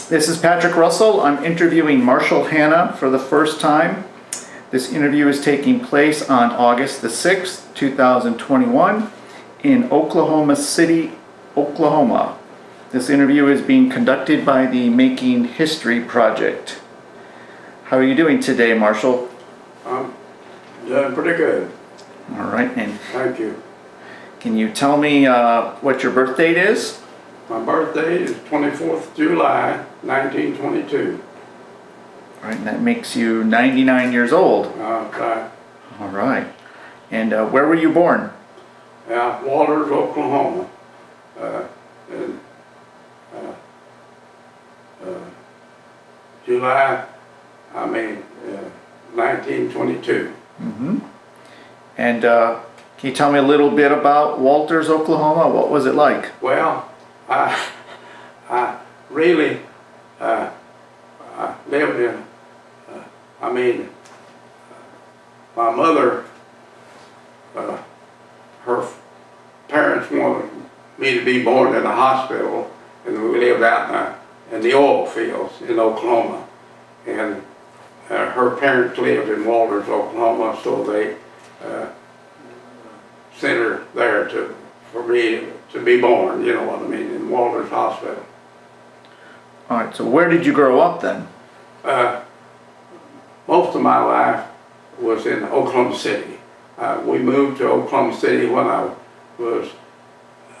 This is Patrick Russell. I'm interviewing Marshal Hanna for the first time. This interview is taking place on August the 6th, 2021 in Oklahoma City, Oklahoma. This interview is being conducted by the Making History Project. How are you doing today, Marshal? I'm doing pretty good. All right, and Thank you. can you tell me what your birth date is? My birthday is 24th July, 1922. All right, and that makes you 99 years old. Right. All right. And where were you born? Walters, Oklahoma. In July, 1922. Mm-hmm. And can you tell me a little bit about Walters, Oklahoma? What was it like? Well, I really I lived in, my mother, her parents wanted me to be born in a hospital, and we lived out in the oil fields in Oklahoma. And her parents lived in Walters, Oklahoma, so they sent her there for me to be born, you know what I mean, in Walters Hospital. All right, so where did you grow up then? Most of my life was in Oklahoma City. We moved to Oklahoma City when I was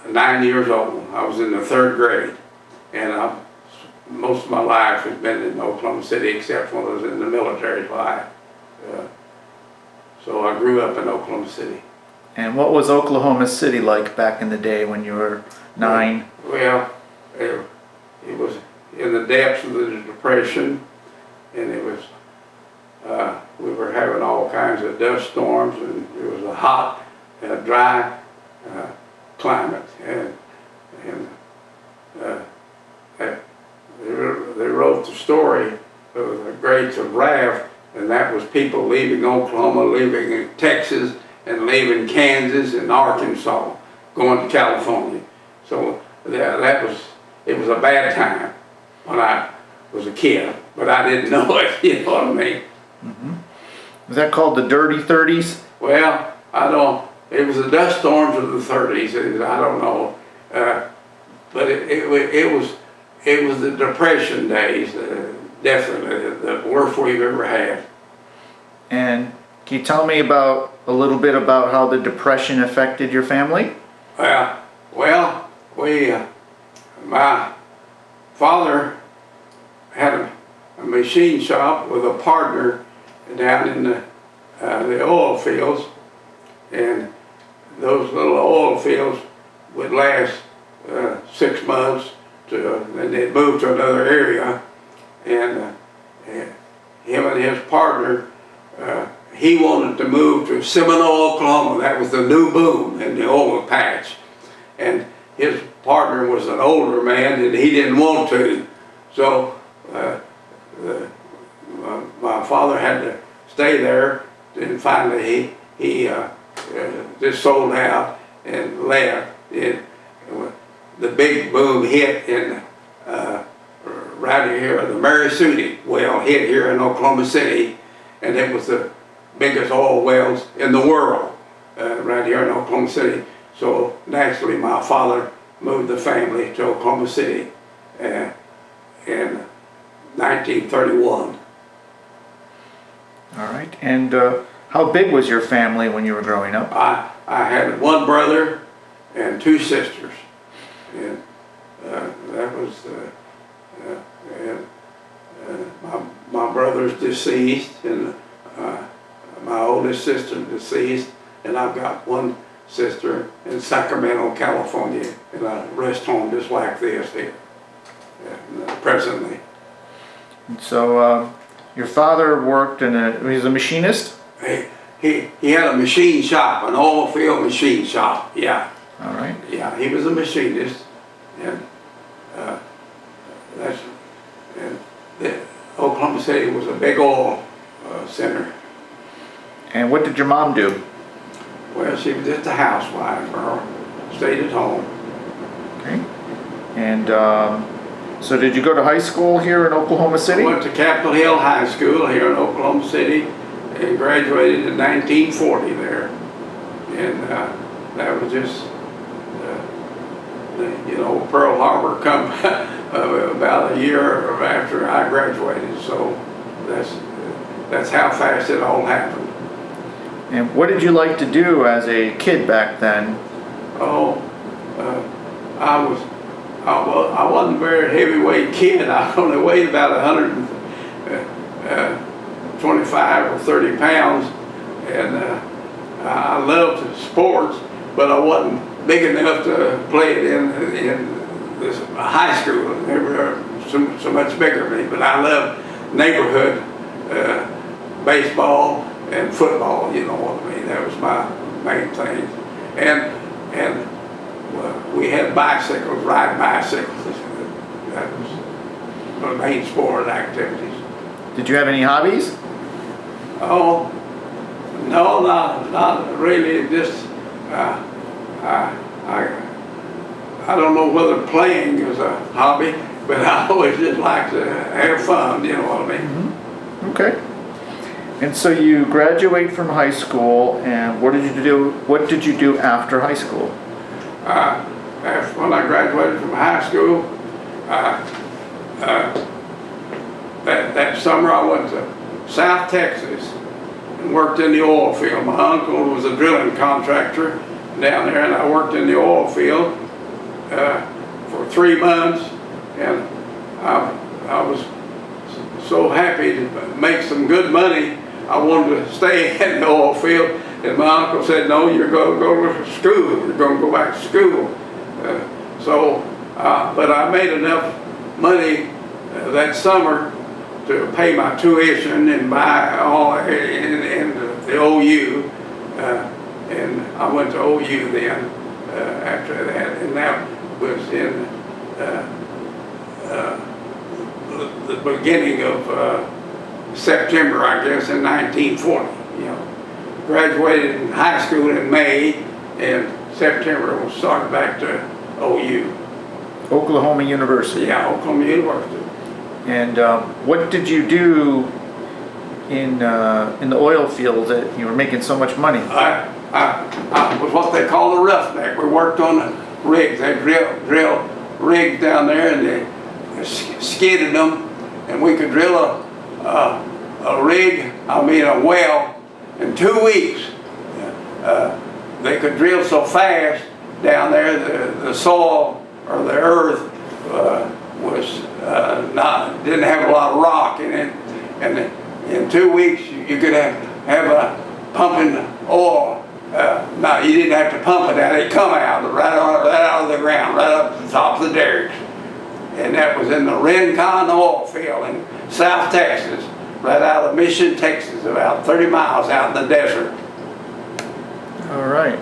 9 years old. I was in the 3rd grade, and most of my life has been in Oklahoma City except when I was in the military life. So I grew up in Oklahoma City. And what was Oklahoma City like back in the day when you were 9? Well, it was in the depths of the Depression, and it was, we were having all kinds of dust storms, and it was a hot, dry climate. And they wrote the story of the Greats of Wrath, and that was people leaving Oklahoma, leaving in Texas, and leaving Kansas and Arkansas, going to California. So it was a bad time when I was a kid, but I didn't know it, you know what I mean? Mm-hmm. Was that called the Dirty 30s? Well, it was the dust storms of the 30s, I don't know, but it was the Depression days, definitely the worst we've ever had. And can you tell me a little bit about how the Depression affected your family? Well, my father had a machine shop with a partner down in the oil fields, and those little oil fields would last 6 months, then they'd move to another area, and him and his partner, he wanted to move to Seminole, Oklahoma. That was the new boom in the oil patch. And his partner was an older man, and he didn't want to. So my father had to stay there, and finally he just sold out and left. And the big boom hit in right here, the Marisuti well hit here in Oklahoma City, and it was the biggest oil wells in the world right here in Oklahoma City. So naturally my father moved the family to Oklahoma City in 1931. All right, and how big was your family when you were growing up? I had one brother and 2 sisters, and that was my brother's deceased, and my oldest sister deceased, and I've got one sister in Sacramento, California, in a rest home just like this here, presently. So your father worked he was a machinist? He had a machine shop, an oil field machine shop, yeah. All right. Yeah, he was a machinist, and Oklahoma City was a big oil center. And what did your mom do? Well, she was just a housewife, or stayed at home. Okay. And So did you go to high school here in Oklahoma I City? went to Capitol Hill High School here in Oklahoma City and graduated in 1940 there. And that was just, you know, Pearl Harbor come about a year after I graduated. So that's how fast it all happened. And what did you like to do as a kid back then? Oh, I wasn't a very heavyweight kid. I only weighed about 125 or 30 pounds, and I loved sports, but I wasn't big enough to play it in this high school. They were so much bigger than me, but I loved neighborhood baseball and football. You know what I mean? That was my main thing, and we had bicycles, ride bicycles. That was my main sport activities. Did you have any hobbies? Oh, no, not really. Just I don't know whether playing is a hobby, but I always just like to have fun. You know what I mean? Mm-hmm. Okay. And so you graduate from high school, and what did you do? What did you do after high school? When I graduated from high school, that summer I went to South Texas and worked in the oil field. My uncle was a drilling contractor down there, and I worked in the oil field for 3 months, and I was so happy to make some good money. I wanted to stay in the oil field, and my uncle said, "No, you're going to go to school. You're going to go back to school." But I made enough money that summer to pay my tuition and buy all in the OU, and I went to OU then after that, and that was in the beginning of September, I guess, in 1940. You know, graduated in high school in May, and September was started back to OU. Oklahoma University. Yeah, Oklahoma University. And what did you do in the oil field that you were making so much money? I was what they call a roughneck. We worked on the rigs. They drill rigs down there, and they skidded them, and we could drill a rig, a well, in 2 weeks. They could drill so fast down there, the soil or the earth was didn't have a lot of rock in it, and in 2 weeks you could have a pumping oil. No, you didn't have to pump it out; it come out right out of the ground, right up to the top of the derricks. And that was in the Rincon oil field in South Texas, right out of Mission, Texas, about 30 miles out in the desert. All right.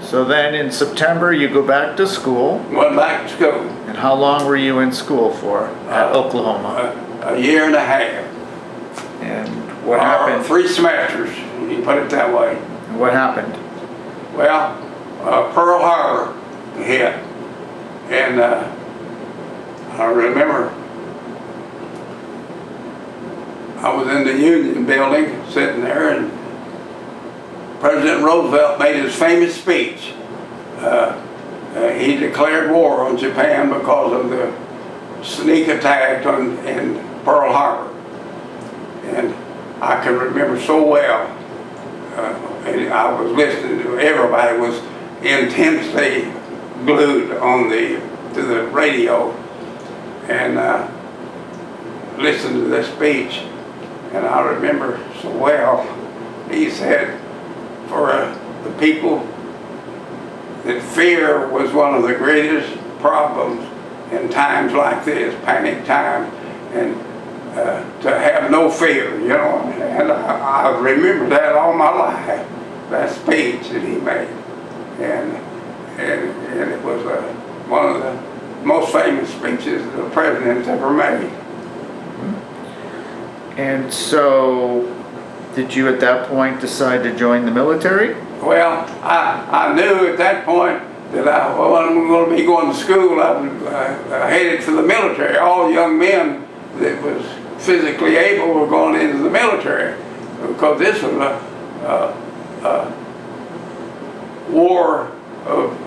So then in September you go back to school. Went back to school. And how long were you in school for at Oklahoma? A year and a half. And what happened? 3 semesters, you can put it that way. What happened? Well, Pearl Harbor hit, and I remember I was in the Union building sitting there, and President Roosevelt made his famous speech. He declared war on Japan because of the sneak attack in Pearl Harbor. And I can remember so well, and I was listening to, everybody was intensely glued to the radio, and listened to this speech. And I remember so well, he said, for the people, that fear was one of the greatest problems in times like this, panic time, and to have no fear, you know. And I remember that all my life, that speech that he made. And it was one of the most famous speeches the president's ever made. And so, did you at that point decide to join the military? Well, I knew at that point that I'm going to be going to school. I headed for the military. All young men that was physically able were going into the military, because this was a war of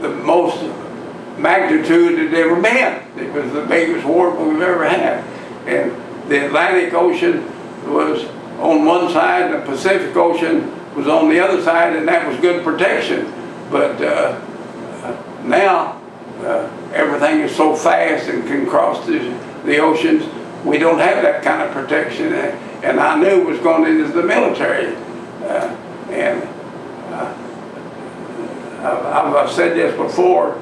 the most magnitude it ever been. It was the biggest war we've ever had. And the Atlantic Ocean was on one side, the Pacific Ocean was on the other side, and that was good protection. But now everything is so fast and can cross the oceans, we don't have that kind of protection. And I knew it was going into the military. I've said this before,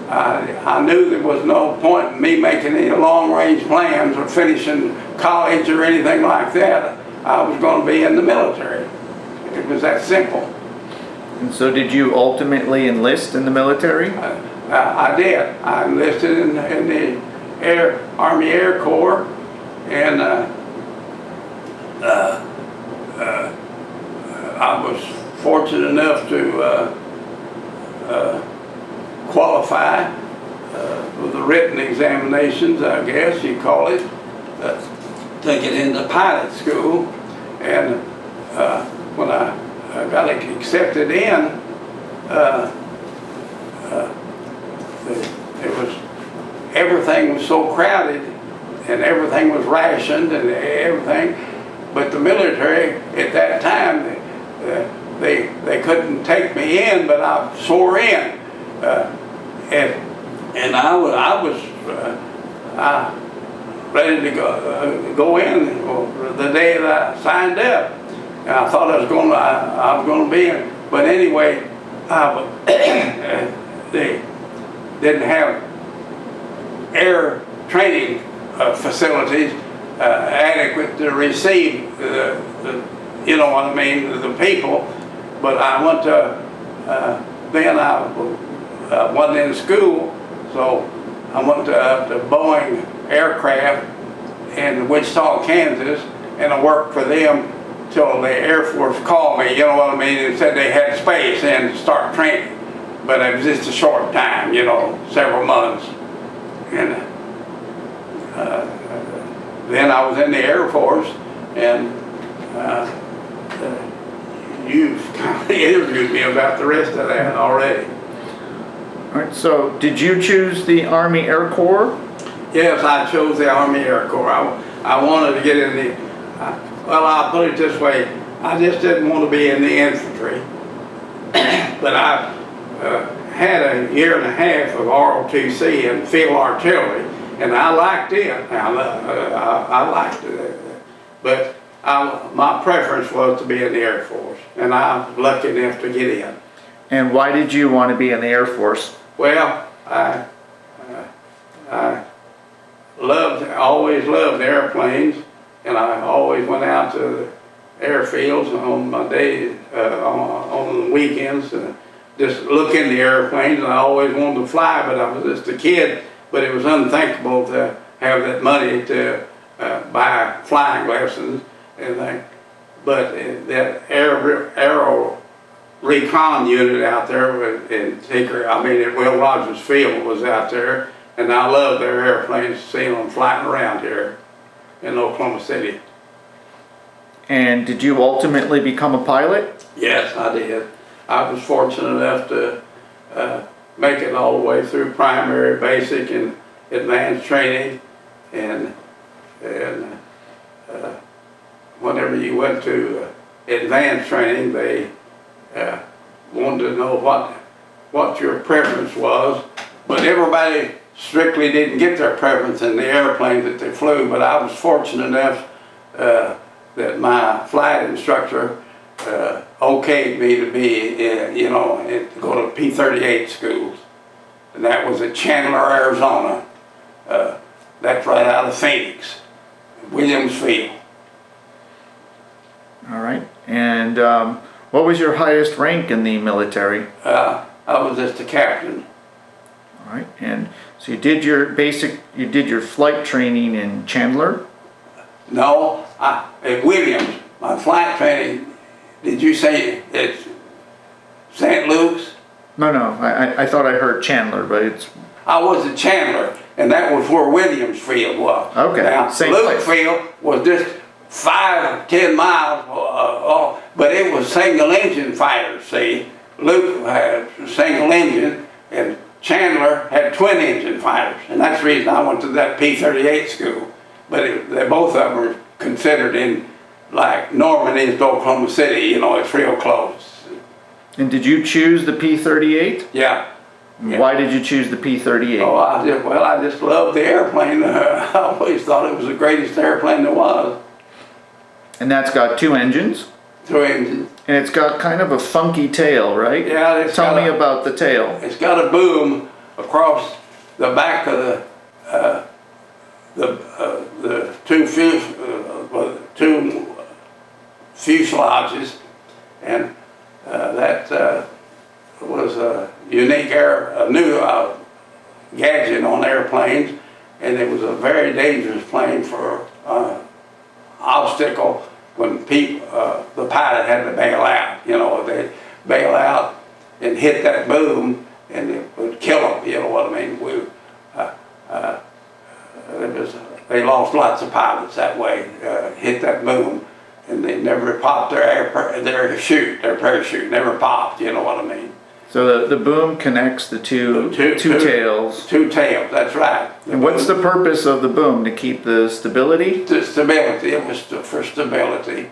I knew there was no point in me making any long-range plans or finishing college or anything like that. I was going to be in the military. It was that simple. And so did you ultimately enlist in the military? I did. I enlisted in the Army Air Corps, and I was fortunate enough to qualify with the written examinations, I guess you call it, to get into pilot school. And when I got accepted in, everything was so crowded and everything was rationed and everything. But the military at that time, they couldn't take me in, but I swore in, and I was ready to go in the day that I signed up. And I thought I was going to be in, but anyway, they didn't have air training facilities adequate to receive you know what I mean, the people. But I went to, then I wasn't in school, so I went to Boeing Aircraft in Wichita, Kansas, and I worked for them till the Air Force called me, you know what I mean, and said they had space and to start training. But it was just a short time, you know, several months. And then I was in the Air Force, and you've kind of interviewed me about the rest of that already. All right, so did you choose the Army Air Corps? Yes, I chose the Army Air Corps. I wanted to get in the, well, I'll put it this way, I just didn't want to be in the infantry. But I had a year and a half of ROTC and field artillery, and I liked it. I liked it. But my preference was to be in the Air Force, and I was lucky enough to get in. And why did you want to be in the Air Force? Well, I always loved airplanes, and I always went out to the airfields on my days, on the weekends, just look in the airplanes. And I always wanted to fly, but I was just a kid. But it was unthinkable to have that money to buy flying lessons and things. But that aero recon unit out there in Tinker, I mean, at Will Rogers Field was out there, and I loved their airplanes, seeing them flying around here in Oklahoma City. And did you ultimately become a pilot? Yes, I did. I was fortunate enough to make it all the way through primary, basic, and advanced training. And whenever you went to advanced training, they wanted to know what your preference was. But everybody strictly didn't get their preference in the airplanes that they flew. But I was fortunate enough that my flight instructor okayed me to be, you know, to go to P-38 schools. And that was at Chandler, Arizona. That's right out of Phoenix, Williams Field. All right. And what was your highest rank in the military? I was just a captain. All right. And so you did your flight training in Chandler? No, at Williams, my flight training, did you say it's St. Luke's? No, no, I thought I heard Chandler, but it's, I was at Chandler, and that was where Williams Field was. Okay, Now, same Luke place. Field was just 5 or 10 miles, but it was single engine fighters, see. Luke had single engine, and Chandler had twin engine fighters, and that's the reason I went to that P-38 school. But they both of them are considered in, like Norman is to Oklahoma City, you know, it's real close. and did you choose the P-38? Yeah. Yeah. Why did you choose the P-38? Oh, I just loved the airplane. I always thought it was the greatest airplane there was. And that's got 2 engines, 2 engines. and it's got kind of a funky tail, right? Yeah, it's Tell got me a- about the tail. It's got a boom across the back of the two fuselages, and that was a unique a new gadget on airplanes, and it was a very dangerous plane for obstacle when the pilot had to bail out. You know, they bail out and hit that boom, and it would kill them. You know what I mean? They lost lots of pilots that way. Hit that boom, and they never popped their parachute never popped. You know what I mean? So the boom connects the two tails. 2 tails. That's right. And what's the purpose of the boom? To keep the stability? The stability. It was for stability,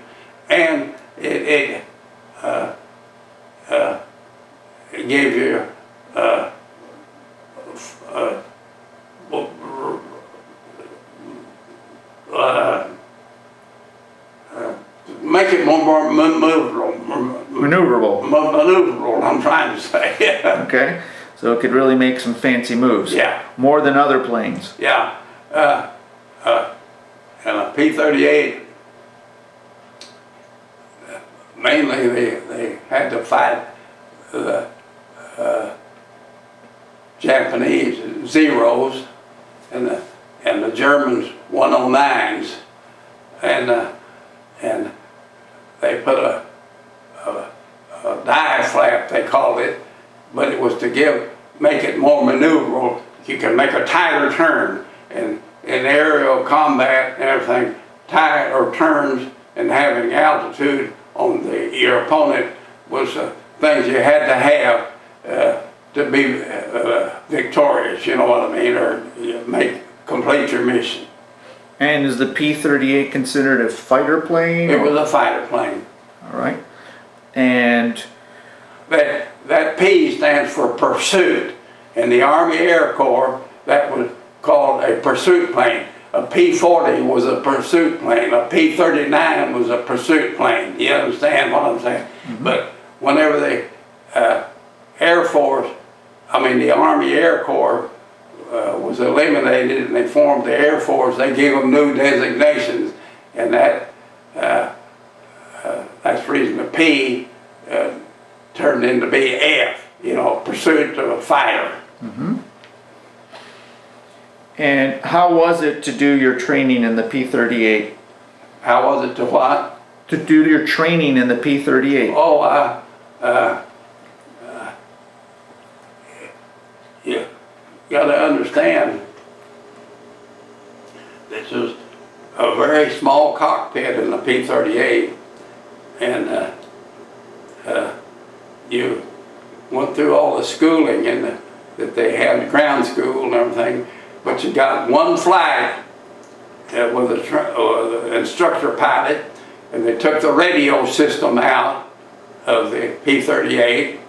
and it gave you make it more Maneuverable. maneuverable. I'm trying to say. Okay. So it could really make some fancy moves. Yeah. More than other planes. Yeah. And a P-38. Mainly, they had to fight the Japanese Zeros and the Germans 109s, and they put a dive flap, they called it, but it was to make it more maneuverable. You can make a tighter turn, and in aerial combat and everything, tight or turns and having altitude on your opponent was things you had to have to be victorious, you know what I mean, or complete your mission. And is the P-38 considered a fighter plane? It was a fighter plane. All right. And That P stands for pursuit. In the Army Air Corps, that was called a pursuit plane. A P-40 was a pursuit plane. A P-39 was a pursuit plane. You understand what I'm saying? Mm-hmm. But whenever the the Army Air Corps was eliminated and they formed the Air Force, they gave them new designations, and that's the reason the P turned into be F, you know, pursuit of a fighter. Mm-hmm. And how was it to do your training in the P-38? How was it to what? To do your training in the P-38. Oh, you got to understand, this was a very small cockpit in the P-38, and you went through all the schooling that they had, ground school and everything, but you got one flight with the instructor pilot, and they took the radio system out of the P-38,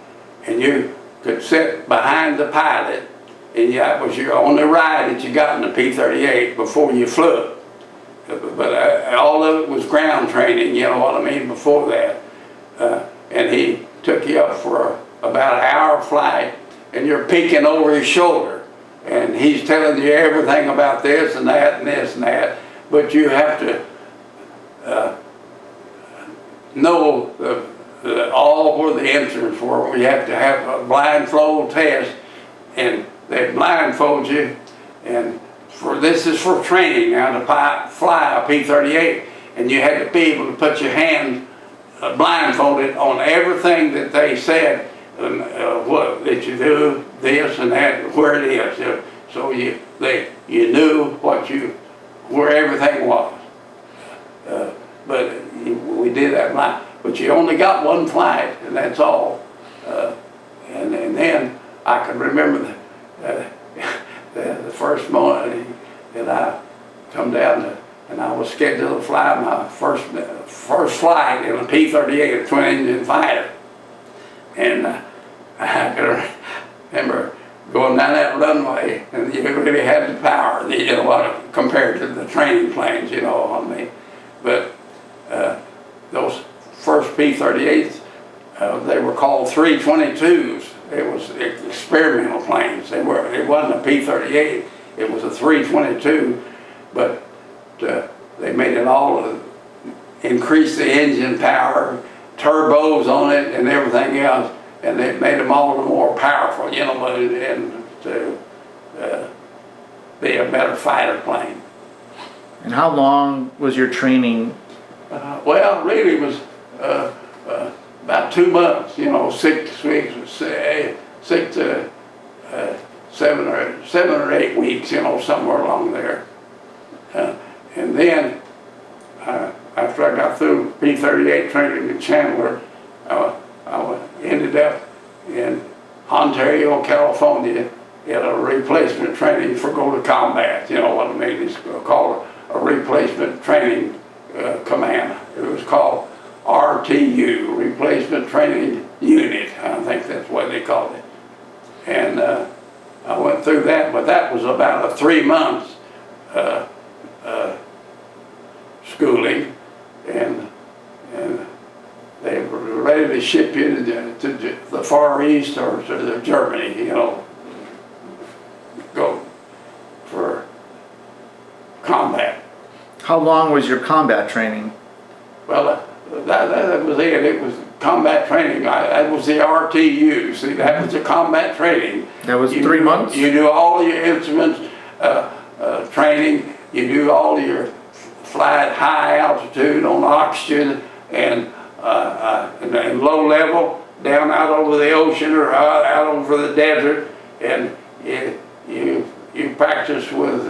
and you could sit behind the pilot, and that was your only ride that you got in the P-38 before you flew. But all of it was ground training, you know what I mean, before that. And he took you up for about an hour flight, and you're peeking over his shoulder, and he's telling you everything about this and that and this and that, but you have to know all where the entrance were. You have to have a blindfold test, and they blindfold you, and this is for training now to fly a P-38, and you had to be able to put your hand blindfolded on everything that they said what did you do, this and that, where it is. So you knew where everything was. But we did that line. But you only got one flight, and that's all. And then I can remember the first morning that I come down and I was scheduled to fly my first flight in a P-38, a twin-engine fighter. And I can remember going down that runway, and you really had the power, you know, compared to the training planes, you know, on me. But those first P-38s, they were called 322s. It was experimental planes. It wasn't a P-38. It was a 322, but they made it all increase the engine power, turbos on it, and everything else, and they made them all the more powerful, you know, and to be a better fighter plane. And how long was your training? Well, really it was about 2 months, you know, 6 weeks, 6 to 7 or 8 weeks, you know, somewhere along there. And then after I got through P-38 training in Chandler, I ended up in Ontario, California, at a replacement training for go to combat. You know what I mean? It's called a replacement training command. It was called RTU, Replacement Training Unit. I think that's what they called it. And I went through that, but that was about a 3 months schooling, and they were ready to ship you to the Far East or to Germany, you know, go for combat. How long was your combat training? Well, that was it. It was combat training. That was the RTU. See, that was the combat training. That was 3 months? You do all your instruments training. You do all your flight high altitude on oxygen and low level down out over the ocean or out over the desert, and you practice with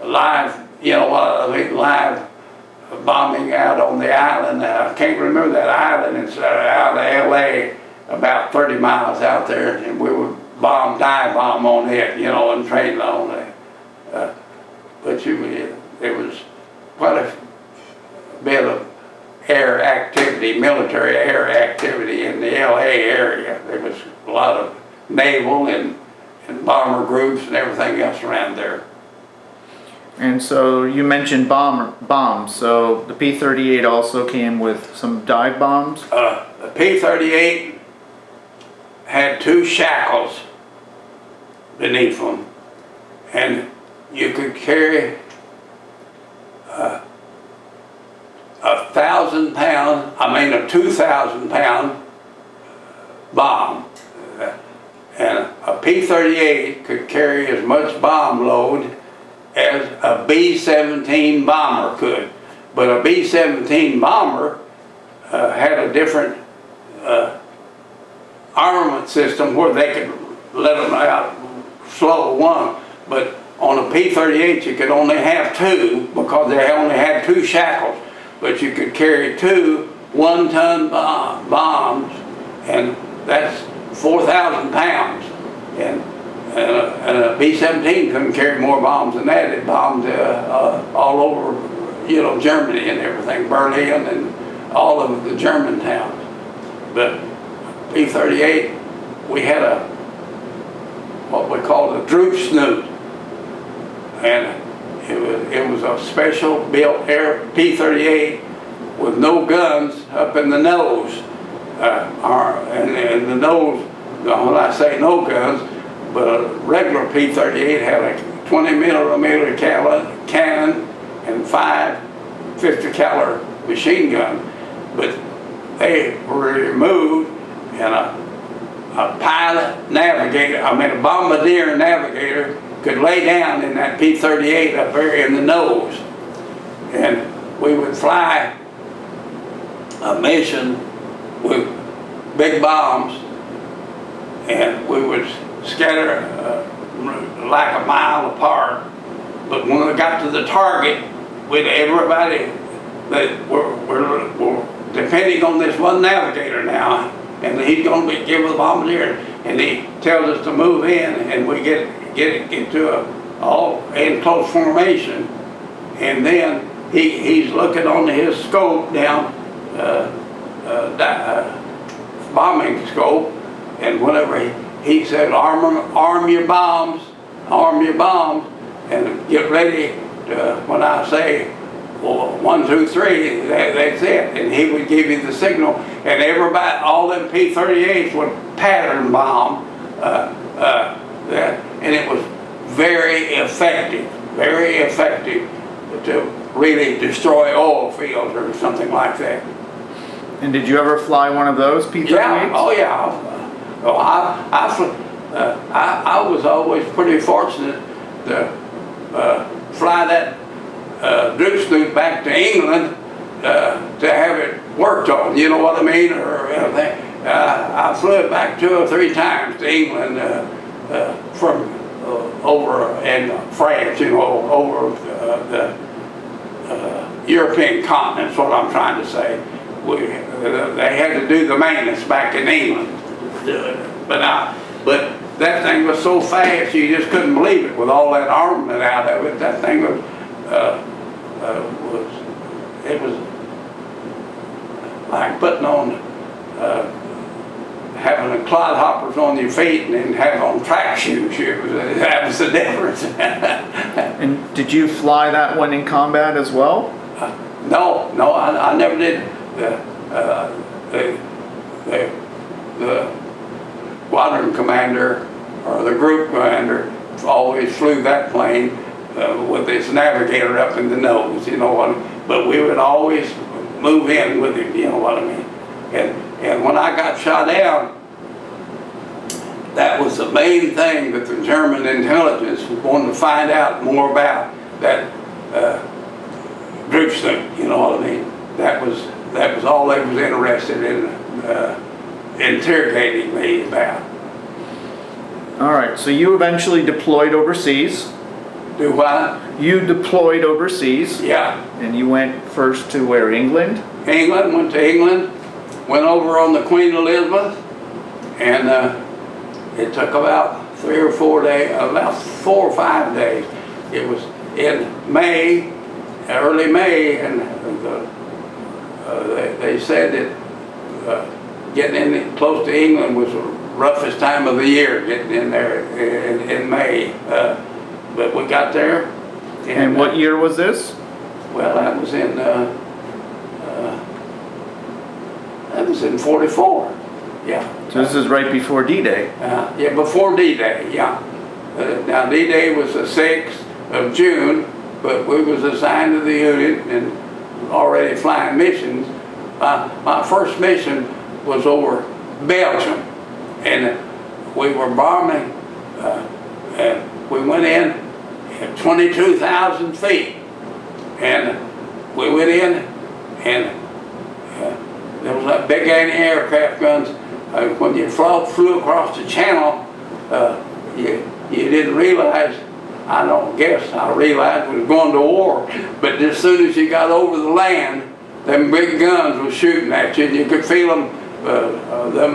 live, you know, live bombing out on the island. I can't remember that island. It's out of L.A., about 30 miles out there, and we would dive bomb on it, you know, and train on it. But it was quite a bit of air activity, military air activity in the L.A. area. There was a lot of naval and bomber groups and everything else around there. And so you mentioned bombs, so the P-38 also came with some dive bombs? The P-38 had 2 shackles beneath them, and you could carry 1,000-pound, a 2,000-pound bomb. And a P-38 could carry as much bomb load as a B-17 bomber could. But a B-17 bomber had a different armament system where they could let them out slow one. But on a P-38 you could only have 2 because they only had 2 shackles. But you could carry 2 1-ton bombs, and that's 4,000 pounds. And a B-17 couldn't carry more bombs than that. It bombed all over, you know, Germany and everything, Berlin and all of the German towns. But P-38, we had what we called a droop snoot, and it was a special built P-38 with no guns up in the nose, and the nose. When I say no guns, but a regular P-38 had a 20mm cannon and 5 50 caliber machine guns, but they were removed, and a pilot navigator, a bombardier navigator could lay down in that P-38 up there in the nose, and we would fly a mission with big bombs and we would scatter like a mile apart. But when we got to the target, with everybody that we're depending on this one navigator now, and he's going to be given the bombardier, and he tells us to move in, and we get into a all in close formation, and then he's looking on his scope down, bombing scope, and whenever he said arm your bombs, and get ready to, when I say, well, 1, 2, 3, that's it. And he would give you the signal, and everybody, all them P-38s would pattern bomb that, and it was very effective to really destroy oil fields or something like that. And did you ever fly one of those P-38s? Yeah, oh yeah. Oh, I was always pretty fortunate to fly that Droogsnoot back to England to have it worked on, you know what I mean? Or I flew it back 2 or 3 times to England from over in France, you know, over the European continent, is what I'm trying to say. They had to do the maintenance back in England. But that thing was so fast you just couldn't believe it with all that armament out of it. That thing was like putting on having a clodhoppers on your feet and then having on track shoes. That was the difference. And did you fly that one in combat as well? No, I never did. The squadron commander or the group commander always flew that plane with its navigator up in the nose, you know what I mean? But we would always move in with him, you know what I mean? And when I got shot down, that was the main thing that the German intelligence wanted to find out more about, that Droogsnoot, you know what I mean? That was all they was interested in interrogating me about. All right, so you eventually deployed overseas. Do what? You deployed overseas. Yeah. And you went first to where, England? England, went to England, went over on the Queen Elizabeth, and it took about 3 or 4 days, about 4 or 5 days. It was in May, early May, and they said that getting in close to England was the roughest time of the year, getting in there in May. But we got there. And what year was this? Well, that was in 44. Yeah. So this is right before D-Day. Yeah, before D-Day, yeah. Now D-Day was the 6th of June, but we was assigned to the unit and already flying missions. My first mission was over Belgium, and we were bombing. We went in at 22,000 feet, and we went in, and there was that big anti-aircraft guns. When you flew across the channel, you didn't realize, I don't guess I realized we was going to war, but as soon as you got over the land, them big guns were shooting at you, and you could feel them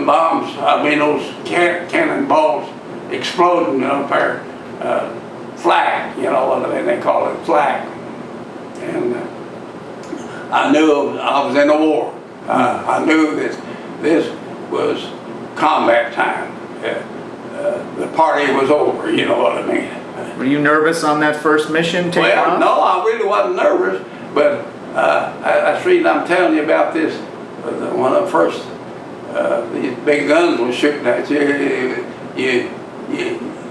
bombs, those cannon balls exploding up there, flak, you know what I mean, they call it flak. And I knew I was in a war. I knew that this was combat time. The party was over, you know what I mean. Were you nervous on that first mission taking off? No, I really wasn't nervous, but that's the reason I'm telling you about this. When I first, these big guns were shooting at you,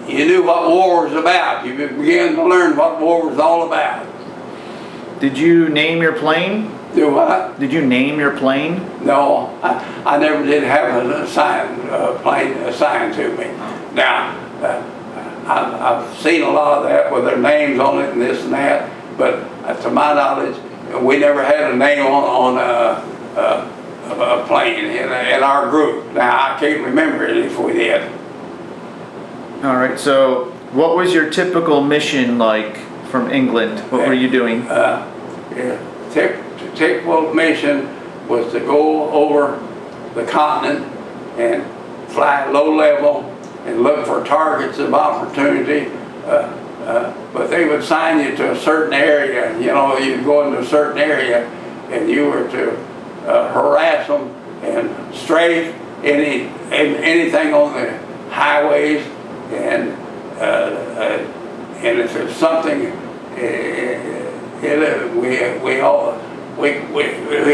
you knew what war was about. You began to learn what war was all about. Did you name your plane? Do what? Did you name your plane? No, I never did have a plane assigned to me. Now, I've seen a lot of that with their names on it and this and that, but to my knowledge, we never had a name on a plane in our group. Now, I can't remember it if we did. All right, so what was your typical mission like from England? What were you doing? Typical mission was to go over the continent and fly low level and look for targets of opportunity. But they would assign you to a certain area. You know, you'd go into a certain area and you were to harass them and strafe anything on the highways, and if there's something, we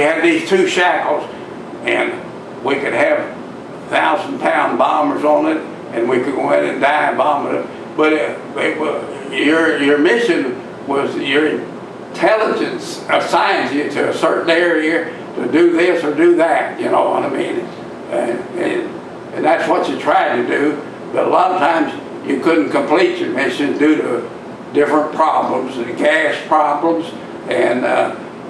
had these two shackles, and we could have 1,000-pound bombers on it, and we could go in and dive bombing it. But your mission was your intelligence assigns you to a certain area to do this or do that. You know what I mean? And that's what you tried to do. But a lot of times you couldn't complete your mission due to different problems, gas problems and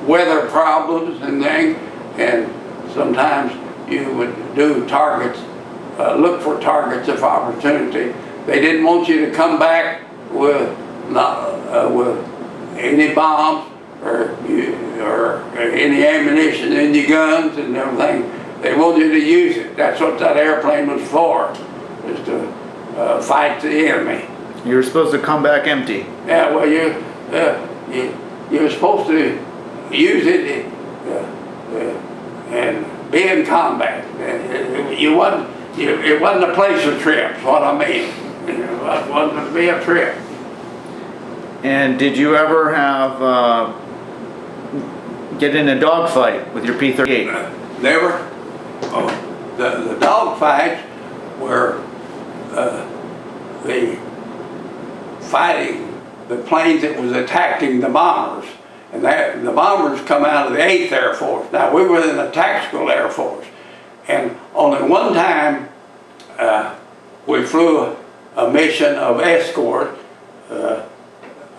weather problems and things. And sometimes you would do targets, look for targets of opportunity. They didn't want you to come back with any bombs or any ammunition in your guns and everything. They wanted you to use it. That's what that airplane was for, is to fight the enemy. You were supposed to come back empty. Yeah, well, you were supposed to use it and be in combat. It wasn't a pleasure trip, is what I mean. It wasn't to be a trip. And did you ever have get in a dogfight with your P-38? Never. Oh, the dogfights were the fighting the planes that was attacking the bombers, and the bombers come out of the 8th Air Force. Now we were in the Tactical Air Force, and only one time we flew a mission of escort. The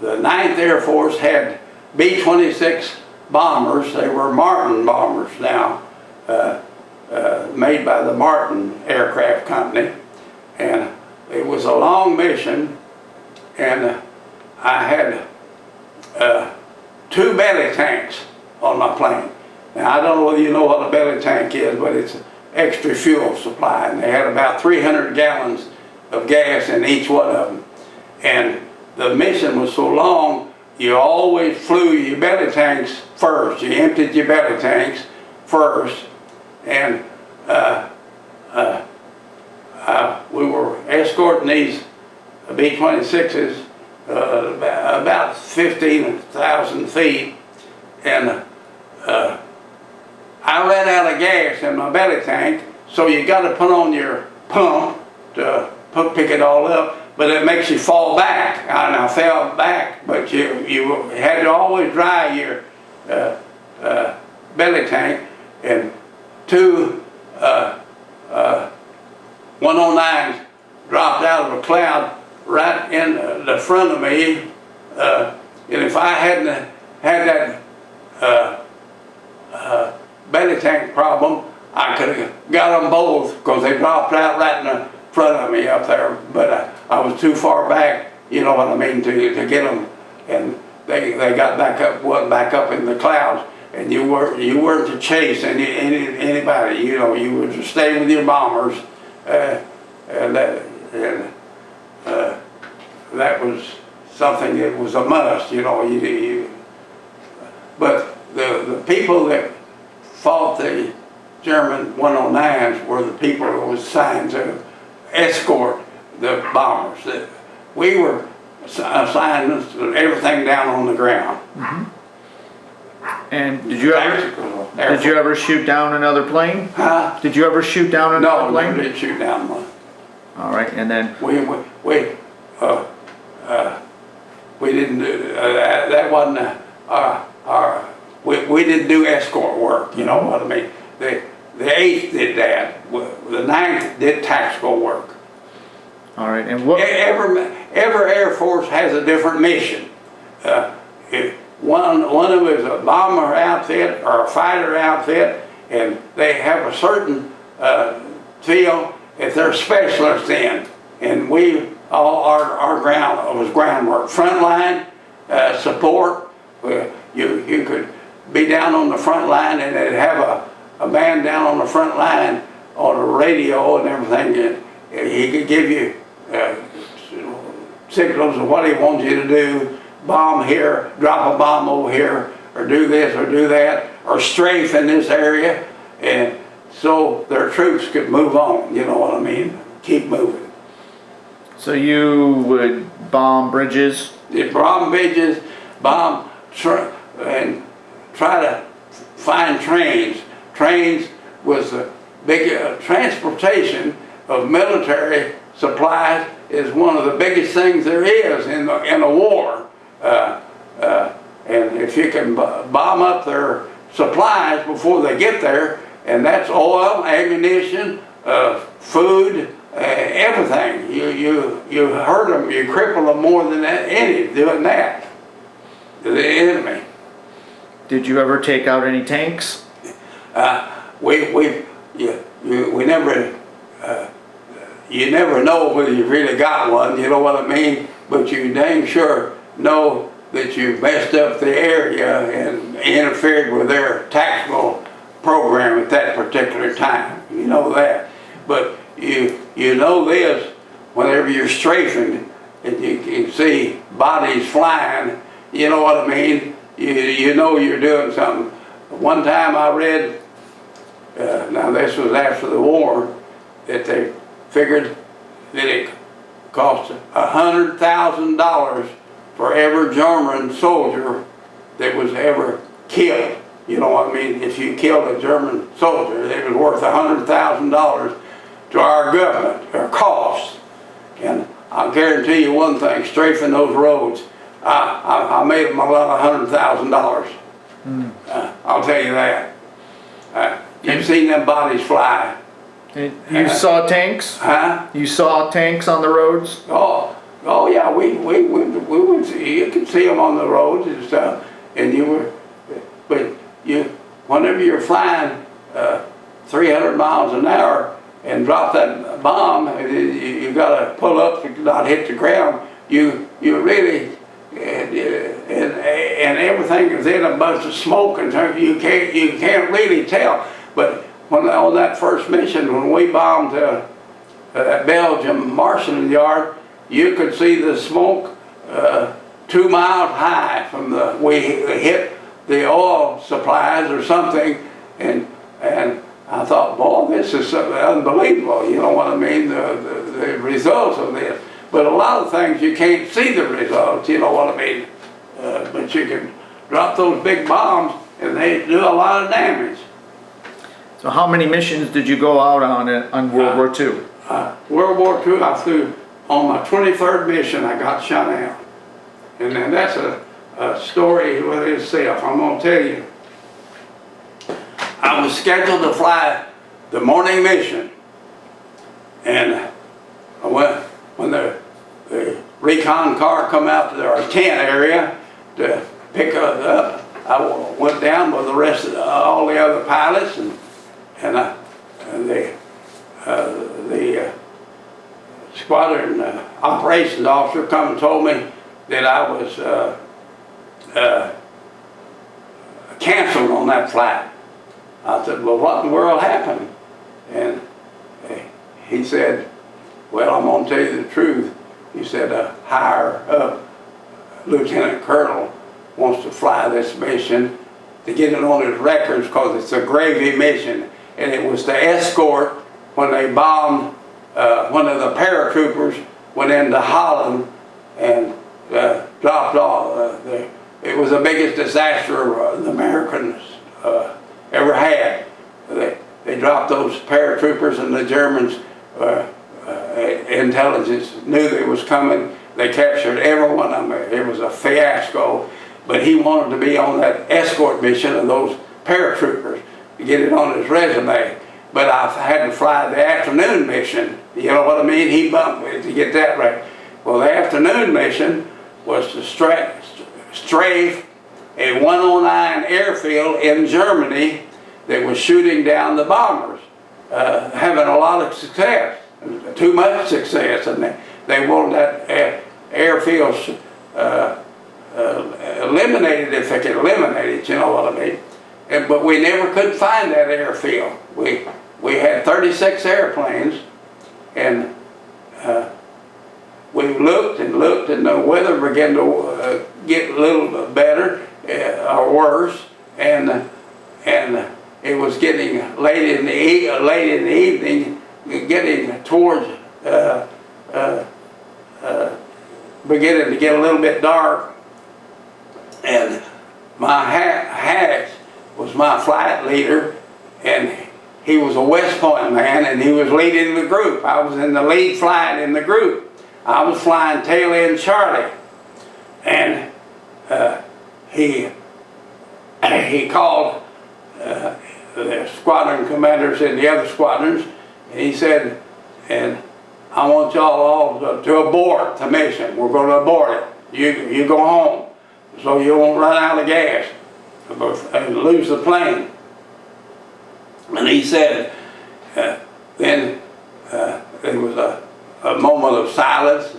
9th Air Force had B-26 bombers. They were Martin bombers now, made by the Martin Aircraft Company. And it was a long mission, and I had 2 belly tanks on my plane. Now I don't know whether you know what a belly tank is, but it's extra fuel supply. And they had about 300 gallons of gas in each one of them. And the mission was so long, you always flew your belly tanks first. You emptied your belly tanks first, and we were escorting these B-26s about 15,000 feet, and I ran out of gas in my belly tank, so you got to put on your pump to pick it all up. But it makes you fall back, and I fell back. But you had to always dry your belly tank. And 2 109s dropped out of a cloud right in the front of me. And if I hadn't had that belly tank problem, I could have got them both, because they dropped out right in the front of me up there. But I was too far back, you know what I mean, to get them. And they got back up, went back up in the clouds. And you weren't to chase anybody. You know, you were to stay with your bombers, and that was something that was a must. You know, but the people that fought the German 109s were the people that was assigned to escort the bombers. We were assigned everything down on the ground. Mm-hmm. And did you ever shoot down another plane? Huh? Did you ever shoot down another plane? No, we didn't shoot down one. All right, and then we didn't do that. Wasn't we didn't do escort work. You know what I mean? The 8th did that. The 9th did tactical work. All right, and what? Every Air Force has a different mission. One of them is a bomber outfit or a fighter outfit, and they have a certain field that they're specialists in. And we all our ground was groundwork. Frontline support, you could be down on the front line and they'd have a man down on the front line on a radio and everything, and he could give you signals of what he wants you to do. Bomb here, drop a bomb over here, or do this or do that, or strafe in this area, and so their troops could move on, you know what I mean? Keep moving. So you would bomb bridges? Bomb bridges, and try to find trains. Trains was the big transportation of military supplies is one of the biggest things there is in a war. And if you can bomb up their supplies before they get there, and that's oil, ammunition, food, everything. You hurt them, you cripple them more than any doing that to the enemy. Did you ever take out any tanks? We never. You never know whether you really got one. You know what I mean? But you dang sure know that you messed up the area and interfered with their tactical program at that particular time. You know that. But you know this whenever you're strafing and you can see bodies flying. You know what I mean? You know you're doing something. One time I read, now this was after the war, that they figured that it cost $100,000 for every German soldier that was ever killed. You know what I mean? If you killed a German soldier, it was worth $100,000 to our government, or cost. And I'll guarantee you one thing, strafing those roads, I made them about $100,000. I'll tell you that. You've seen them bodies fly. You saw tanks? Huh? You saw tanks on the roads? Oh yeah, we would see, you could see them on the roads and stuff, and whenever you're flying 300 miles an hour and drop that bomb, you got to pull up to not hit the ground. You really and everything is in a bunch of smoke, and you can't really tell. But on that first mission, when we bombed that Belgium marshalling yard, you could see the smoke 2 miles high from we hit the oil supplies or something, and I thought, boy, this is something unbelievable. You know what I mean? The results of this. But a lot of things you can't see the results. You know what I mean? But you can drop those big bombs, and they do a lot of damage. So how many missions did you go out on World War II? World War II, I flew on my 23rd mission. I got shot down, and then that's a story with itself. I'm gonna tell you. I was scheduled to fly the morning mission, and I went when the recon car come out to our tent area to pick us up. I went down with the rest of all the other pilots, and the squadron operations officer come and told me that I was canceled on that flight. I said, well, what in the world happened? And he said, well, I'm going to tell you the truth. He said a higher up lieutenant colonel wants to fly this mission to get it on his records because it's a gravy mission. And it was to escort when they bombed, one of the paratroopers went into Holland and dropped off. It was the biggest disaster the Americans ever had. They dropped those paratroopers, and the Germans intelligence knew that it was coming. They captured every one of them. It was a fiasco. But he wanted to be on that escort mission of those paratroopers to get it on his resume. But I had to fly the afternoon mission. You know what I mean? He bumped me to get that right. Well, the afternoon mission was to strafe a 109 airfield in Germany that was shooting down the bombers, having a lot of success, too much success, and they wanted that airfield eliminated if they could eliminate it, you know what I mean? But we never could find that airfield. We had 36 airplanes, and we looked and looked, and the weather began to get a little better or worse, and it was getting late in the evening, getting towards beginning to get a little bit dark, and my hatch was my flight leader, and he was a West Point man, and he was leading the group. I was in the lead flight in the group. I was flying tail end Charlie, and he called the squadron commanders in the other squadrons, and he said, and I want y'all all to abort the mission. We're going to abort it. You go home, so you won't run out of gas and lose the plane. And he said, then there was a moment of silence,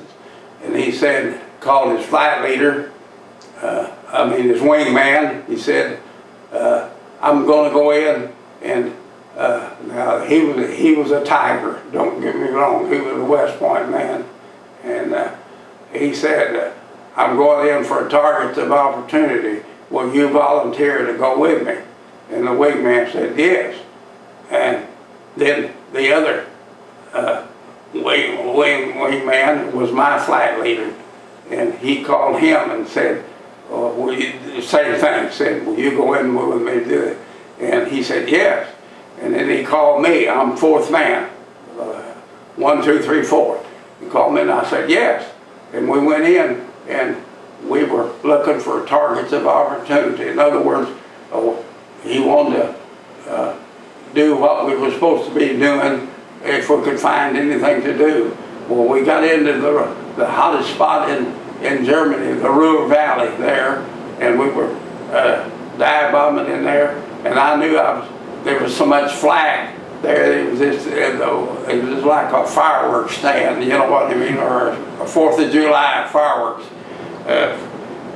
and he said, called his flight leader, his wingman. He said, I'm going to go in, and now he was a tiger, don't get me wrong, he was a West Point man, and he said, I'm going in for targets of opportunity. Will you volunteer to go with me? And the wingman said yes. And then the other wingman was my flight leader, and he called him and said, same thing, said, will you go in with me to do it? And he said yes. And then he called me, I'm fourth man, 1, 2, 3, 4. He called me and I said yes. And we went in and we were looking for targets of opportunity. In other words, he wanted to do what we were supposed to be doing if we could find anything to do. Well, we got into the hottest spot in Germany, the Ruhr Valley there, and we were dive bombing in there, and I knew there was so much flak there. It was like a fireworks stand, you know what I mean, or a 4th of July fireworks.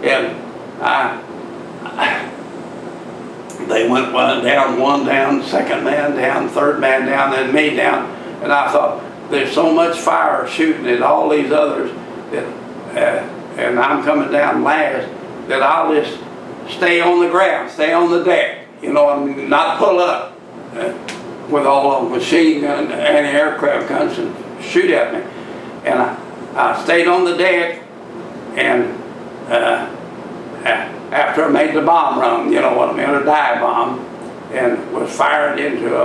And they went one down, second man down, third man down, then me down. And I thought, there's so much fire shooting at all these others that, and I'm coming down last, that I'll just stay on the ground, stay on the deck, you know, and not pull up with all the machine gun, anti-aircraft guns and shoot at me. And I stayed on the deck, and after I made the bomb run, you know what I mean, a dive bomb, and was firing into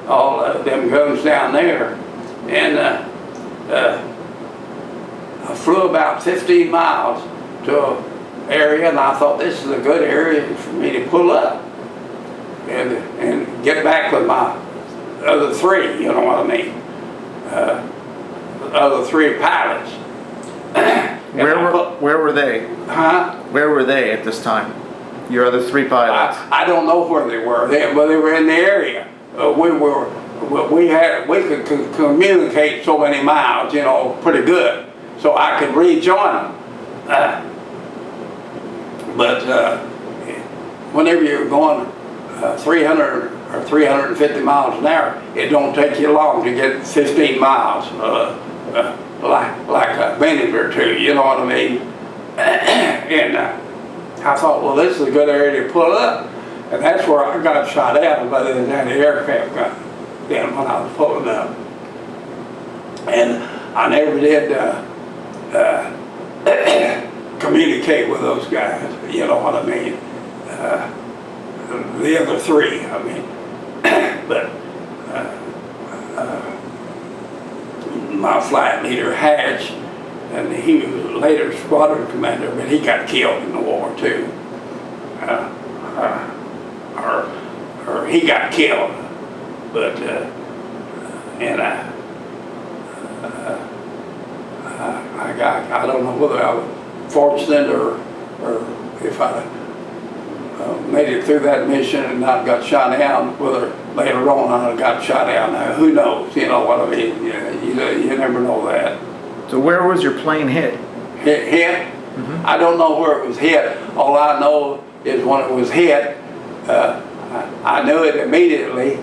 all them guns down there, and I flew about 15 miles to an area, and I thought this is a good area for me to pull up and get back with my other 3, you know what I mean, the other 3 pilots. Where were they? Huh? Where were they at this time? Your other 3 pilots? I don't know where they were. They were in the area. We could communicate so many miles, you know, pretty good, so I could rejoin them. But whenever you're going 300 or 350 miles an hour, it don't take you long to get 15 miles, like a minute or 2, you know what I mean? And I thought, well, this is a good area to pull up. And that's where I got shot at by the aircraft gun then when I was pulling up. And I never did communicate with those guys, you know what I mean? The other 3, I mean. But my flight leader, Hatch, and he was later squadron commander, but he got killed in the war too. Or he got killed, but and I don't know whether I was fortunate or if I made it through that mission and not got shot down, whether later on I got shot down. Now, who knows, you know what I mean? You never know that. So where was your plane hit? Hit. I don't know where it was hit. All I know is when it was hit, I knew it immediately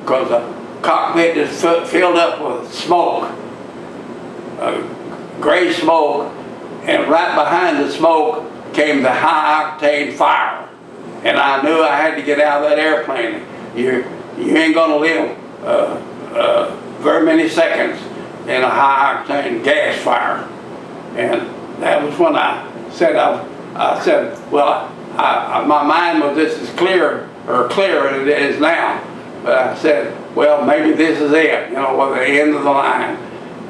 because the cockpit just filled up with smoke, gray smoke, and right behind the smoke came the high-octane fire. And I knew I had to get out of that airplane. You ain't gonna live very many seconds in a high-octane gas fire. And that was when I said, well, my mind was just as clear as it is now. But I said, well, maybe this is it, with the end of the line.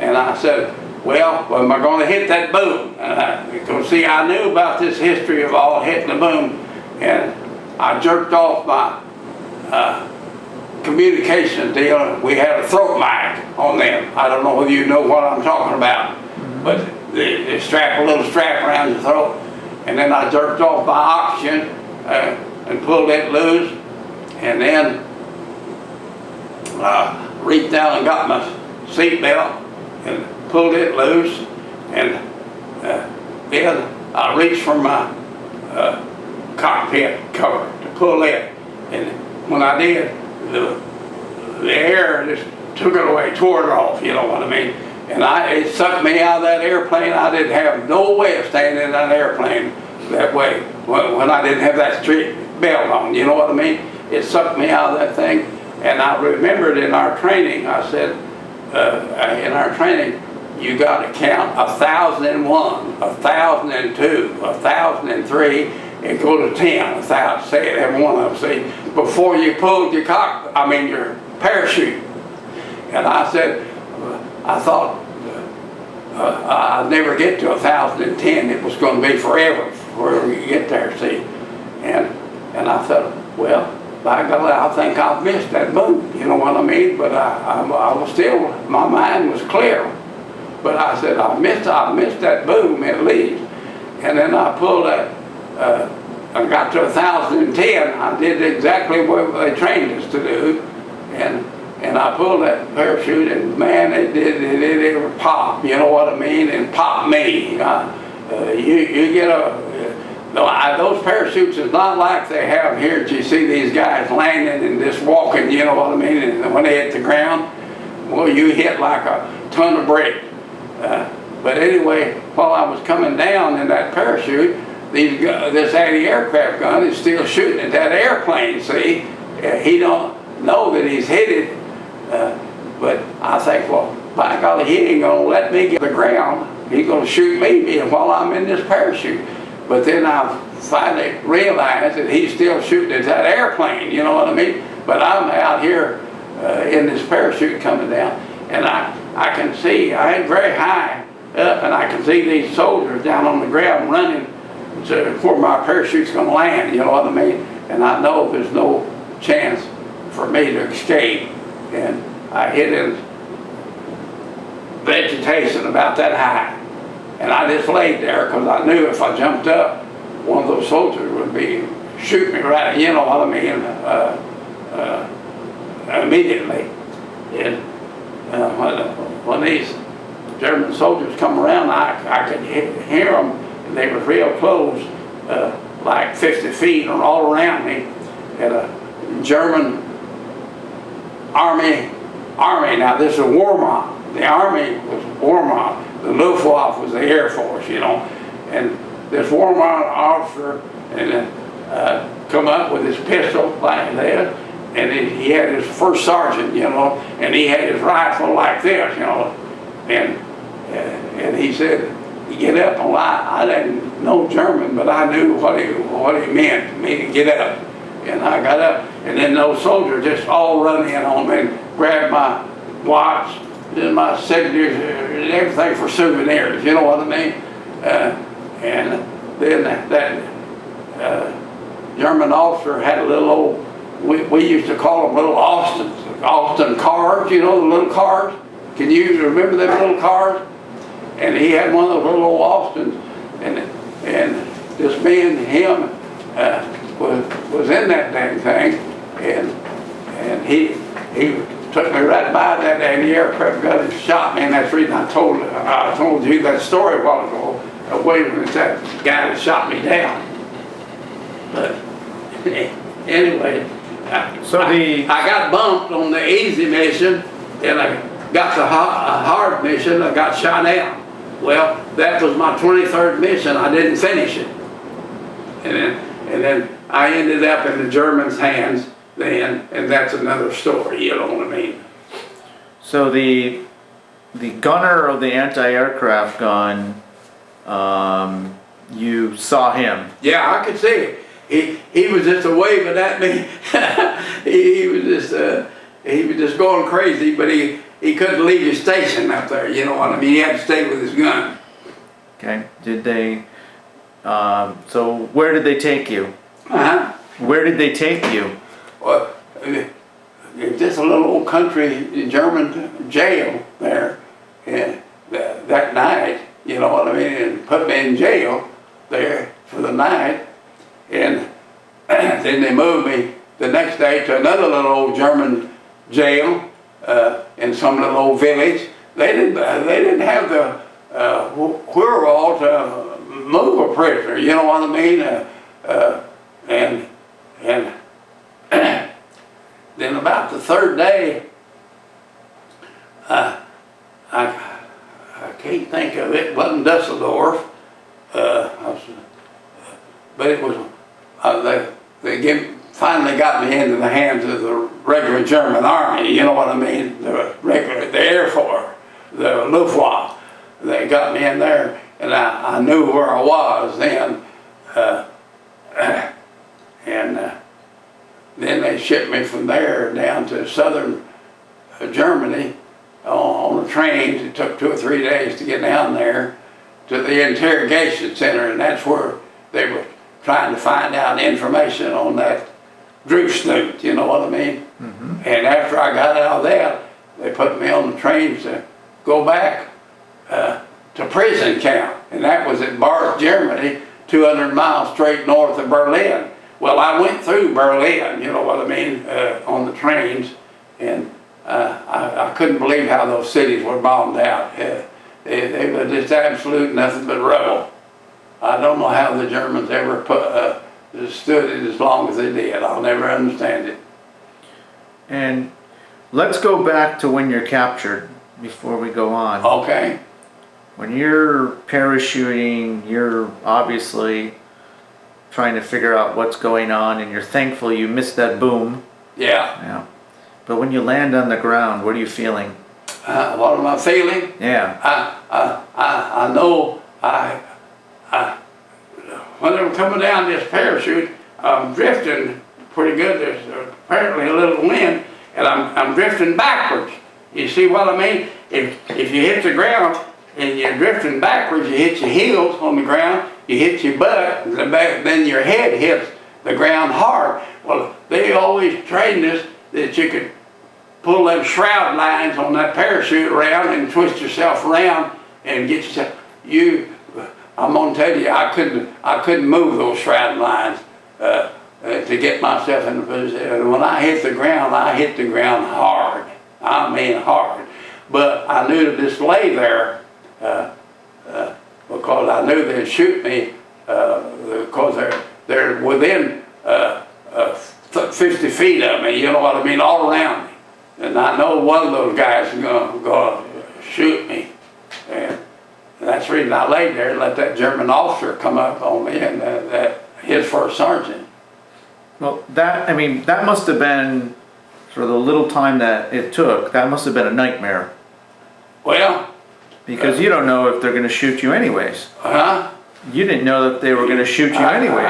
And I said, well, am I going to hit that boom? Because see, I knew about this history of all hitting the boom, and I jerked off my communication deal. We had a throat mic on them. I don't know whether you know what I'm talking about, but they strap a little strap around your throat, and then I jerked off my oxygen and pulled it loose, and then reached down and got my seat belt and pulled it loose, and then I reached for my cockpit cover to pull it, and when I did, the air just took it away, tore it off, you know what I mean? And it sucked me out of that airplane. I didn't have no way of staying in that airplane that way when I didn't have that street belt on, you know what I mean? It sucked me out of that thing. And I remembered in our training, I said, in our training, you got to count 1,001, 1,002, 1,003, and go to 10, 1,000, say it, every one of them, see, before you pulled your your parachute. And I said, I thought I'd never get to 1,010. It was going to be forever before we get there, see. And I thought, well, by God, I think I've missed that boom, you know what I mean? But I was still, my mind was clear. But I said, I missed that boom at least. And then I pulled that, I got to 1,010. I did exactly what they trained us to do. And I pulled that parachute, and man, it did pop, you know what I mean? And pop me. You get those parachutes is not like they have here. You see these guys landing and just walking, you know what I mean? And when they hit the ground, well, you hit like a ton of brick. But anyway, while I was coming down in that parachute, this anti-aircraft gun is still shooting at that airplane, see? He don't know that he's hit it, but I think, well, by golly, he ain't gonna let me get to the ground. He's gonna shoot me while I'm in this parachute. But then I finally realized that he's still shooting at that airplane, you know what I mean? But I'm out here in this parachute coming down, and I can see, I ain't very high up, and I can see these soldiers down on the ground running to where my parachute's gonna land, you know what I mean? And I know there's no chance for me to escape. And I hit in vegetation about that high. And I just laid there because I knew if I jumped up, one of those soldiers would be shooting me right, you know what I mean, immediately. And when these German soldiers come around, I could hear them, and they were real close, like 50 feet or all around me, at a German Army. Now this is Wehrmacht. The Army was Wehrmacht. The Luftwaffe was the Air Force, you know. And this Wehrmacht officer come up with his pistol like this, and he had his first sergeant, you know, and he had his rifle like this, you know. And he said, "Get up." Well, I didn't know German, but I knew what he meant me to get up. And I got up, and then those soldiers just all run in on me and grabbed my watch, and my signatures, and everything for souvenirs, you know what I mean? And then that German officer had a little old, we used to call them little Austin cars, you know, the little cars? Can you remember them little cars? And he had one of those little old Austins, and this man, him, was in that dang thing, and he took me right by that, and the aircraft gun and shot me, and that's the reason I told you that story a while ago, away from that guy that shot me down. But anyway, I got bumped on the easy mission, and I got the hard mission, I got shot down. Well, that was my 23rd mission, I didn't finish it. And then I ended up in the Germans' hands then, and that's another story, you know what I mean? So the gunner of the anti-aircraft gun, you saw him? Yeah, I could see it. He was just waving at me. he was just going crazy, but he couldn't leave his station up there, you know what I mean? He had to stay with his gun. Okay. Did they, so where did they take you? Uh-huh. Where did they take you? Well, just a little old country German jail there, and that night, you know what I mean, and put me in jail there for the night, and then they moved me the next day to another little old German jail in some little old village. They didn't have the wherewithal to move a prisoner, you know what I mean, and then about the third day, I can't think of it. It wasn't Dusseldorf, but it was. They finally got me into the hands of the regular German army. You know what I mean? The Air Force, the Luftwaffe. They got me in there, and I knew where I was then. Then they shipped me from there down to southern Germany on a train. It took 2 or 3 days to get down there to the interrogation center, and that's where they were trying to find out information on that Drew Snoot, you know what I mean? Mm-hmm. And after I got out of that, they put me on the train to go back to prison camp, and that was at Bars, Germany, 200 miles straight north of Berlin. Well, I went through Berlin, you know what I mean, on the trains, and I couldn't believe how those cities were bombed out. They were just absolute nothing but rubble. I don't know how the Germans ever stood it as long as they did. I'll never understand it. And let's go back to when you're captured before we go on. Okay. When you're parachuting, you're obviously trying to figure out what's going on, and you're thankful you missed that boom. Yeah. Yeah. But when you land on the ground, what are you feeling? What am I feeling? Yeah. I know when I'm coming down this parachute, I'm drifting pretty good. There's apparently a little wind, and I'm drifting backwards. You see what I mean? If you hit the ground and you're drifting backwards, you hit your heels on the ground, you hit your butt, then your head hits the ground hard. Well, they always trained us that you could pull them shroud lines on that parachute around and twist yourself around and get yourself. I'm gonna tell you, I couldn't move those shroud lines to get myself in the position. When I hit the ground hard. I mean hard. But I knew to just lay there because I knew they'd shoot me because they're within 50 feet of me, you know what I mean, all around me. And I know one of those guys is gonna shoot me. And that's the reason I laid there and let that German officer come up on me, and his first sergeant. Well, that must have been, for the little time that it took, that must have been a nightmare. Well, because you don't know if they're going to shoot you anyways. Huh? You didn't know that they were going to shoot you anyways.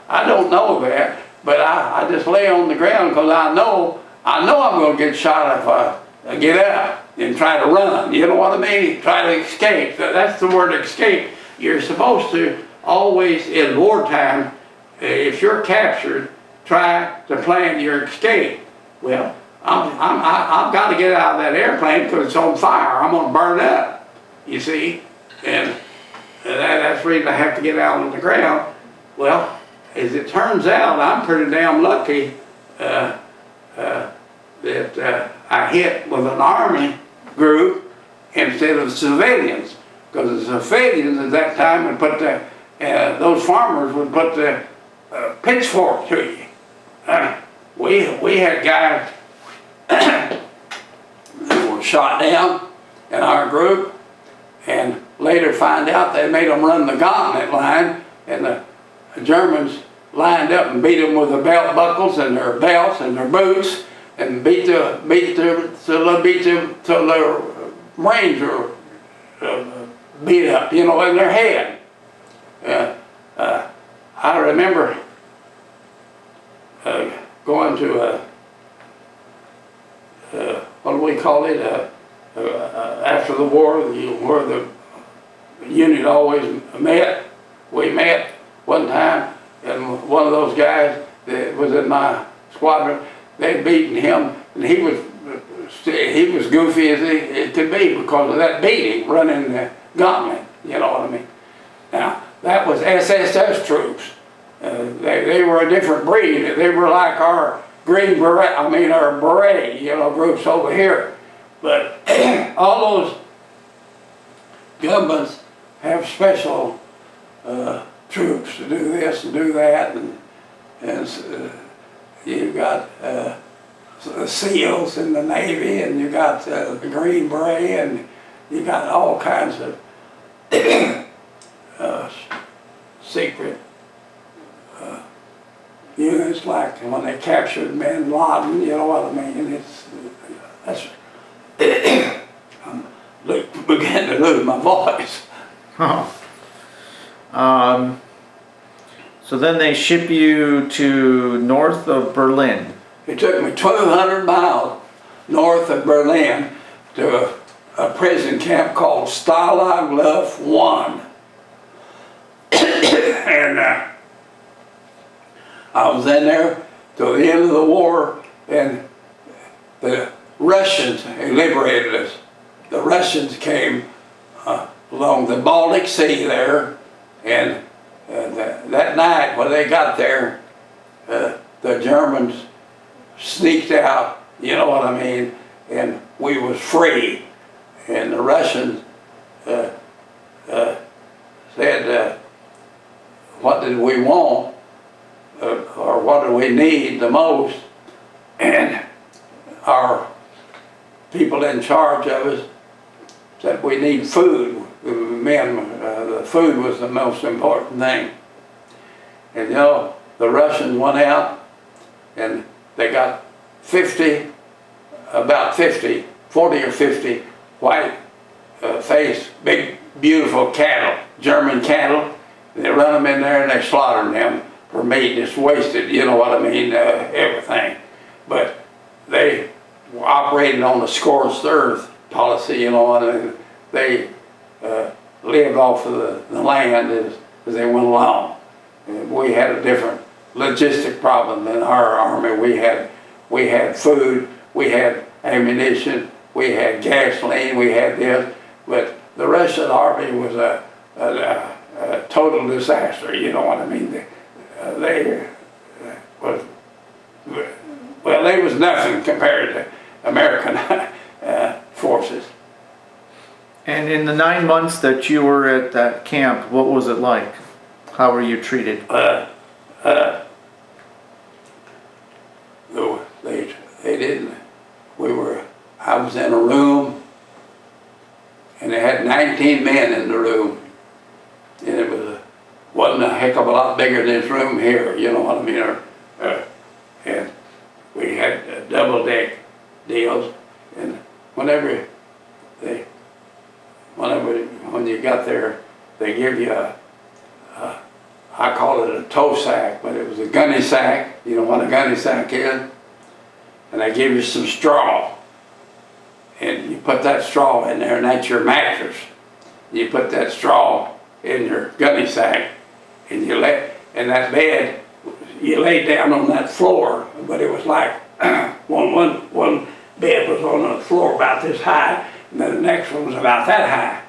I don't know that, but I just lay on the ground because I know I'm going to get shot if I get up and try to run. You know what I mean? Try to escape. That's the word, escape. You're supposed to always, in wartime, if you're captured, try to plan your escape. Well, I've got to get out of that airplane because it's on fire. I'm going to burn up. You see, and that's the reason I have to get out on the ground. Well, as it turns out, I'm pretty damn lucky. that I hit with an Army group instead of civilians. Because the civilians at that time would put those farmers would put the pitchfork to you. We had guys that were shot down in our group, and later find out they made them run the gauntlet line, and the Germans lined up and beat them with their belt buckles and their belts and their boots, and beat their till their brains were beat up, you know, in their head. I remember going to what do we call it? After the war, where the unit always met. We met one time, and one of those guys that was in my squadron, they'd beaten him, and he was goofy as it could be because of that beating, running the gauntlet. You know what I mean? Now that was SSS troops. They were a different breed. They were like our Green Beret, our Beret, you know, groups over here. But all those governments have special troops to do this and do that, and you've got the SEALs in the Navy, and you got the Green Beret, and you got all kinds of secret units, like when they captured Bin Laden, you know what I mean? I'm beginning to lose my voice. So then they ship you to north of Berlin. It took me 1,200 miles north of Berlin to a prison camp called Stalag Luft 1. And I was in there till the end of the war, and the Russians liberated us. The Russians came along the Baltic Sea there, and that night when they got there, the Germans sneaked out, you know what I mean, and we was free. And the Russians said, what did we want, or what do we need the most? And our people in charge of us said we need food. The men, the food was the most important thing. And you know, the Russians went out and they got 40 or 50 white faced, big, beautiful cattle, German cattle. They run them in there and they slaughtered them for meat, just wasted, you know what I mean, everything. But they were operating on the scorched earth policy, you know what I mean. They lived off of the land as they went along. And we had a different logistic problem than our army. We had food, we had ammunition, we had gasoline, we had this, but the Russian army was a total disaster, you know what I mean. They was nothing compared to American forces. And in the 9 months that you were at that camp, what was it like? How were you treated? They didn't. I was in a room, and they had 19 men in the room, and it wasn't a heck of a lot bigger than this room here, you know what I mean? And we had double deck deals, and when you got there, they give you I call it a toe sack, but it was a gunny sack. You know what a gunny sack is? And they give you some straw. And you put that straw in there, and that's your mattress. You put that straw in your gunny sack, and in that bed, you lay down on that floor, but it was like one bed was on the floor about this high, and then the next one was about that high.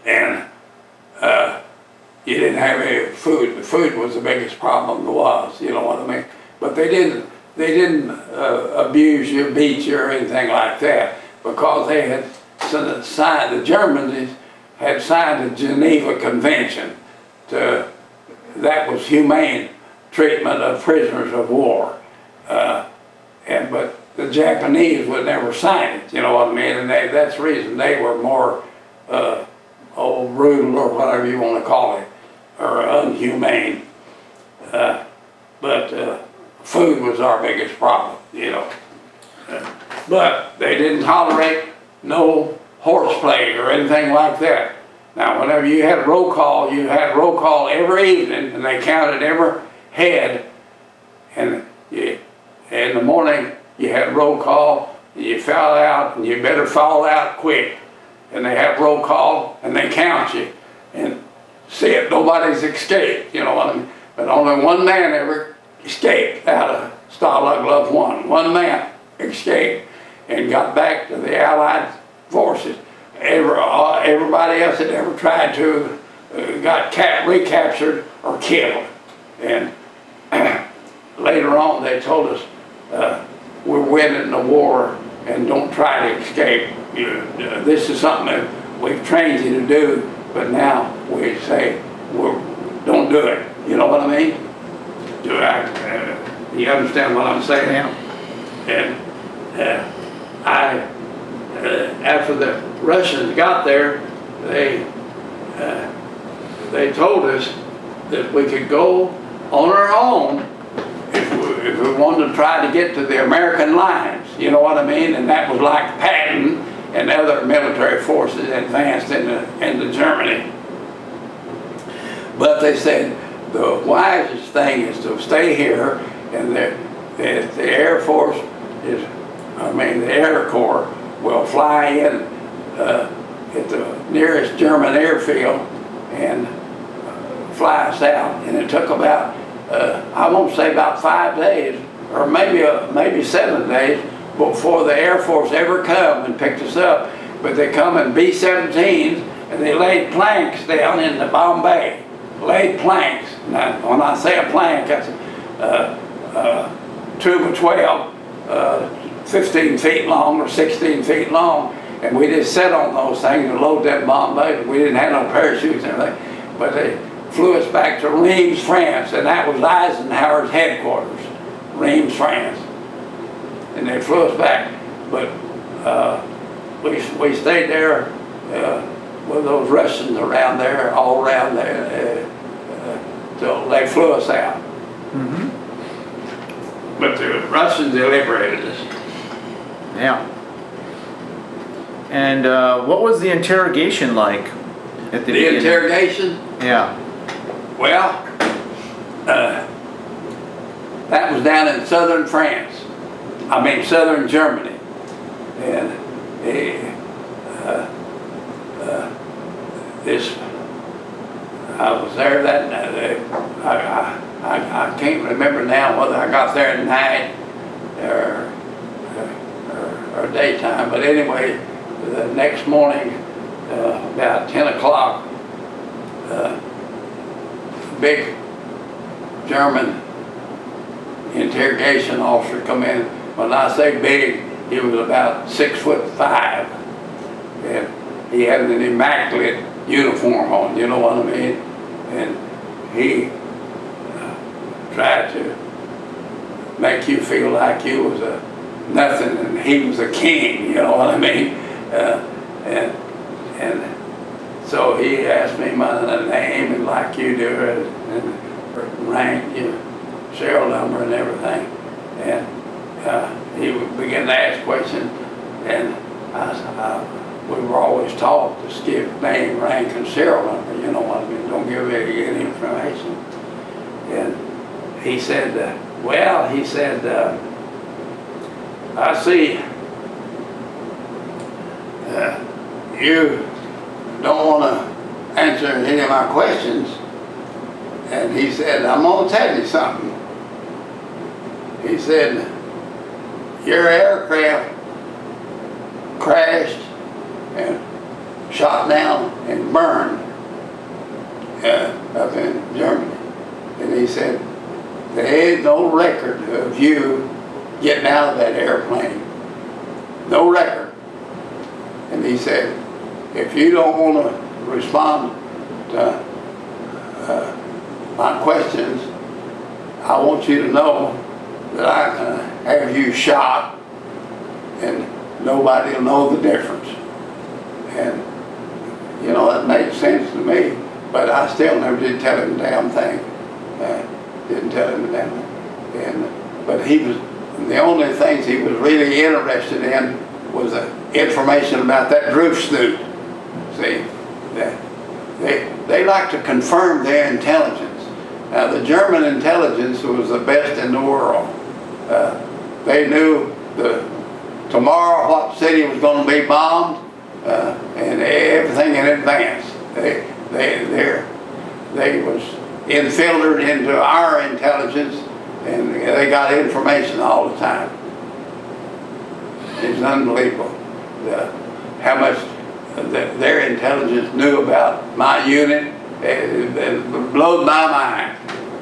And you didn't have any food. The food was the biggest problem there was, you know what I mean? But they didn't they didn't abuse you, beat you, or anything like that, because they had signed, the Germans had signed the Geneva Convention that was humane treatment of prisoners of war. But the Japanese would never sign it, you know what I mean? And that's the reason they were more brutal, or whatever you want to call it, or unhumane. But food was our biggest problem, you know. But they didn't tolerate no horseplay or anything like that. Now, whenever you had roll call every evening, and they counted every head, and in the morning you had roll call, and you foul out, and you better foul out quick. And they have roll call, and they count you, and see if nobody's escaped, you know what I mean? But only one man ever escaped out of Stalag Luft 1. One man escaped and got back to the Allied forces. Everybody else that ever tried to got recaptured or killed. And later on they told us, we're winning the war and don't try to escape. This is something that we've trained you to do, but now we say, don't do it. You know what I mean? You understand what I'm saying? Yeah. And after the Russians got there, they told us that we could go on our own if we wanted to try to get to the American lines. You know what I mean? And that was like Patton and other military forces advanced into Germany. But they said the wisest thing is to stay here, and the Air Force the Air Corps will fly in at the nearest German airfield and fly us out. And it took about, I won't say about 5 days, or maybe 7 days, before the Air Force ever come and picked us up. But they come in B-17s, and they laid planks down in the Bombay. Laid planks. Now, when I say a plank, that's a tube of 12, 15 feet long or 16 feet long, and we just sat on those things and load that Bombay. We didn't have no parachutes and everything, but they flew us back to Reims, France, and that was Eisenhower's headquarters, Reims, France. And they flew us back, but we stayed there with those Russians around there, all around there, till they flew us out. Mm-hmm. But the Russians, they liberated us. Yeah. And what was the interrogation like at the beginning? Interrogation? Yeah. Well, that was down in southern France. Southern Germany. And I was there that night. I can't remember now whether I got there at night or daytime, but anyway, the next morning, about 10 o'clock, big German interrogation officer come in. When I say big, he was about 6'5", and he had an immaculate uniform on, you know what I mean? And he tried to make you feel like you was a nothing and he was a king, you know what I mean? And so he asked me my name, and like you do, and rank, serial number and everything. And he would begin to ask questions, and we were always taught to skip name, rank, and serial number, you know what I mean? Don't give any information. And he said, I see you don't want to answer any of my questions. And he said, I'm going to tell you something. He said, your aircraft crashed and shot down and burned up in Germany. And he said, there is no record of you getting out of that airplane. No record. And he said, if you don't want to respond to my questions, I want you to know that I can have you shot and nobody will know the difference. And you know, that made sense to me, but I still never did tell him a damn thing. Didn't tell him a damn thing. But he was, the only things he was really interested in was information about that roof snoot. See, they like to confirm their intelligence. Now, the German intelligence was the best in the world. They knew tomorrow what city was going to be bombed and everything in advance. They was infiltrated into our intelligence, and they got information all the time. It's unbelievable how much their intelligence knew about my unit. It blows my mind.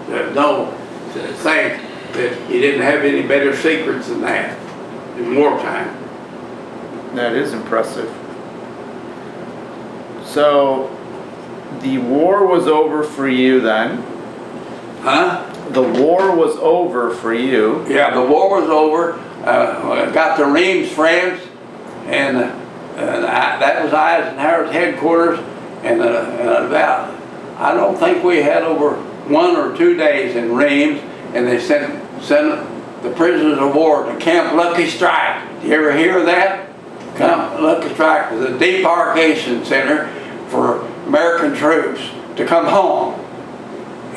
There's no thing that you didn't have any better secrets than that in wartime. That is impressive. So, the war was over for you then? Huh? The war was over for you. Yeah, the war was over. I got to Reims, France, and that was Eisenhower's headquarters. And about, I don't think we had over 1 or 2 days in Reims, and they sent the prisoners of war to Camp Lucky Strike. Did you ever hear of that? Camp Lucky Strike was a debarkation center for American troops to come home.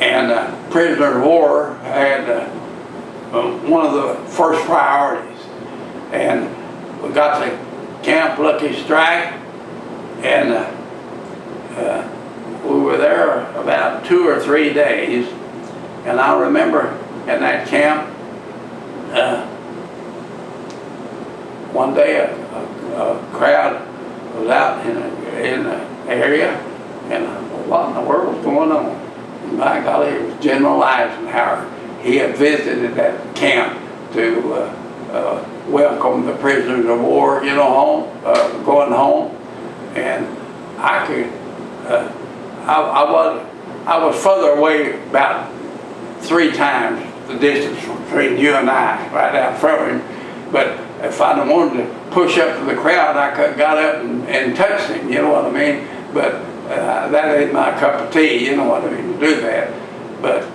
And prisoners of war had one of the first priorities. And we got to Camp Lucky Strike, and we were there about 2 or 3 days. And I remember in that camp, one day a crowd was out in the area, and what in the world was going on? And by golly, it was General Eisenhower. He had visited that camp to welcome the prisoners of war, you know, home, going home. And I could, I was further away about 3 times the distance between you and I, right out from him. But if I'd wanted to push up to the crowd, I could got up and touched him, you know what I mean? But that ain't my cup of tea, you know what I mean, to do that. But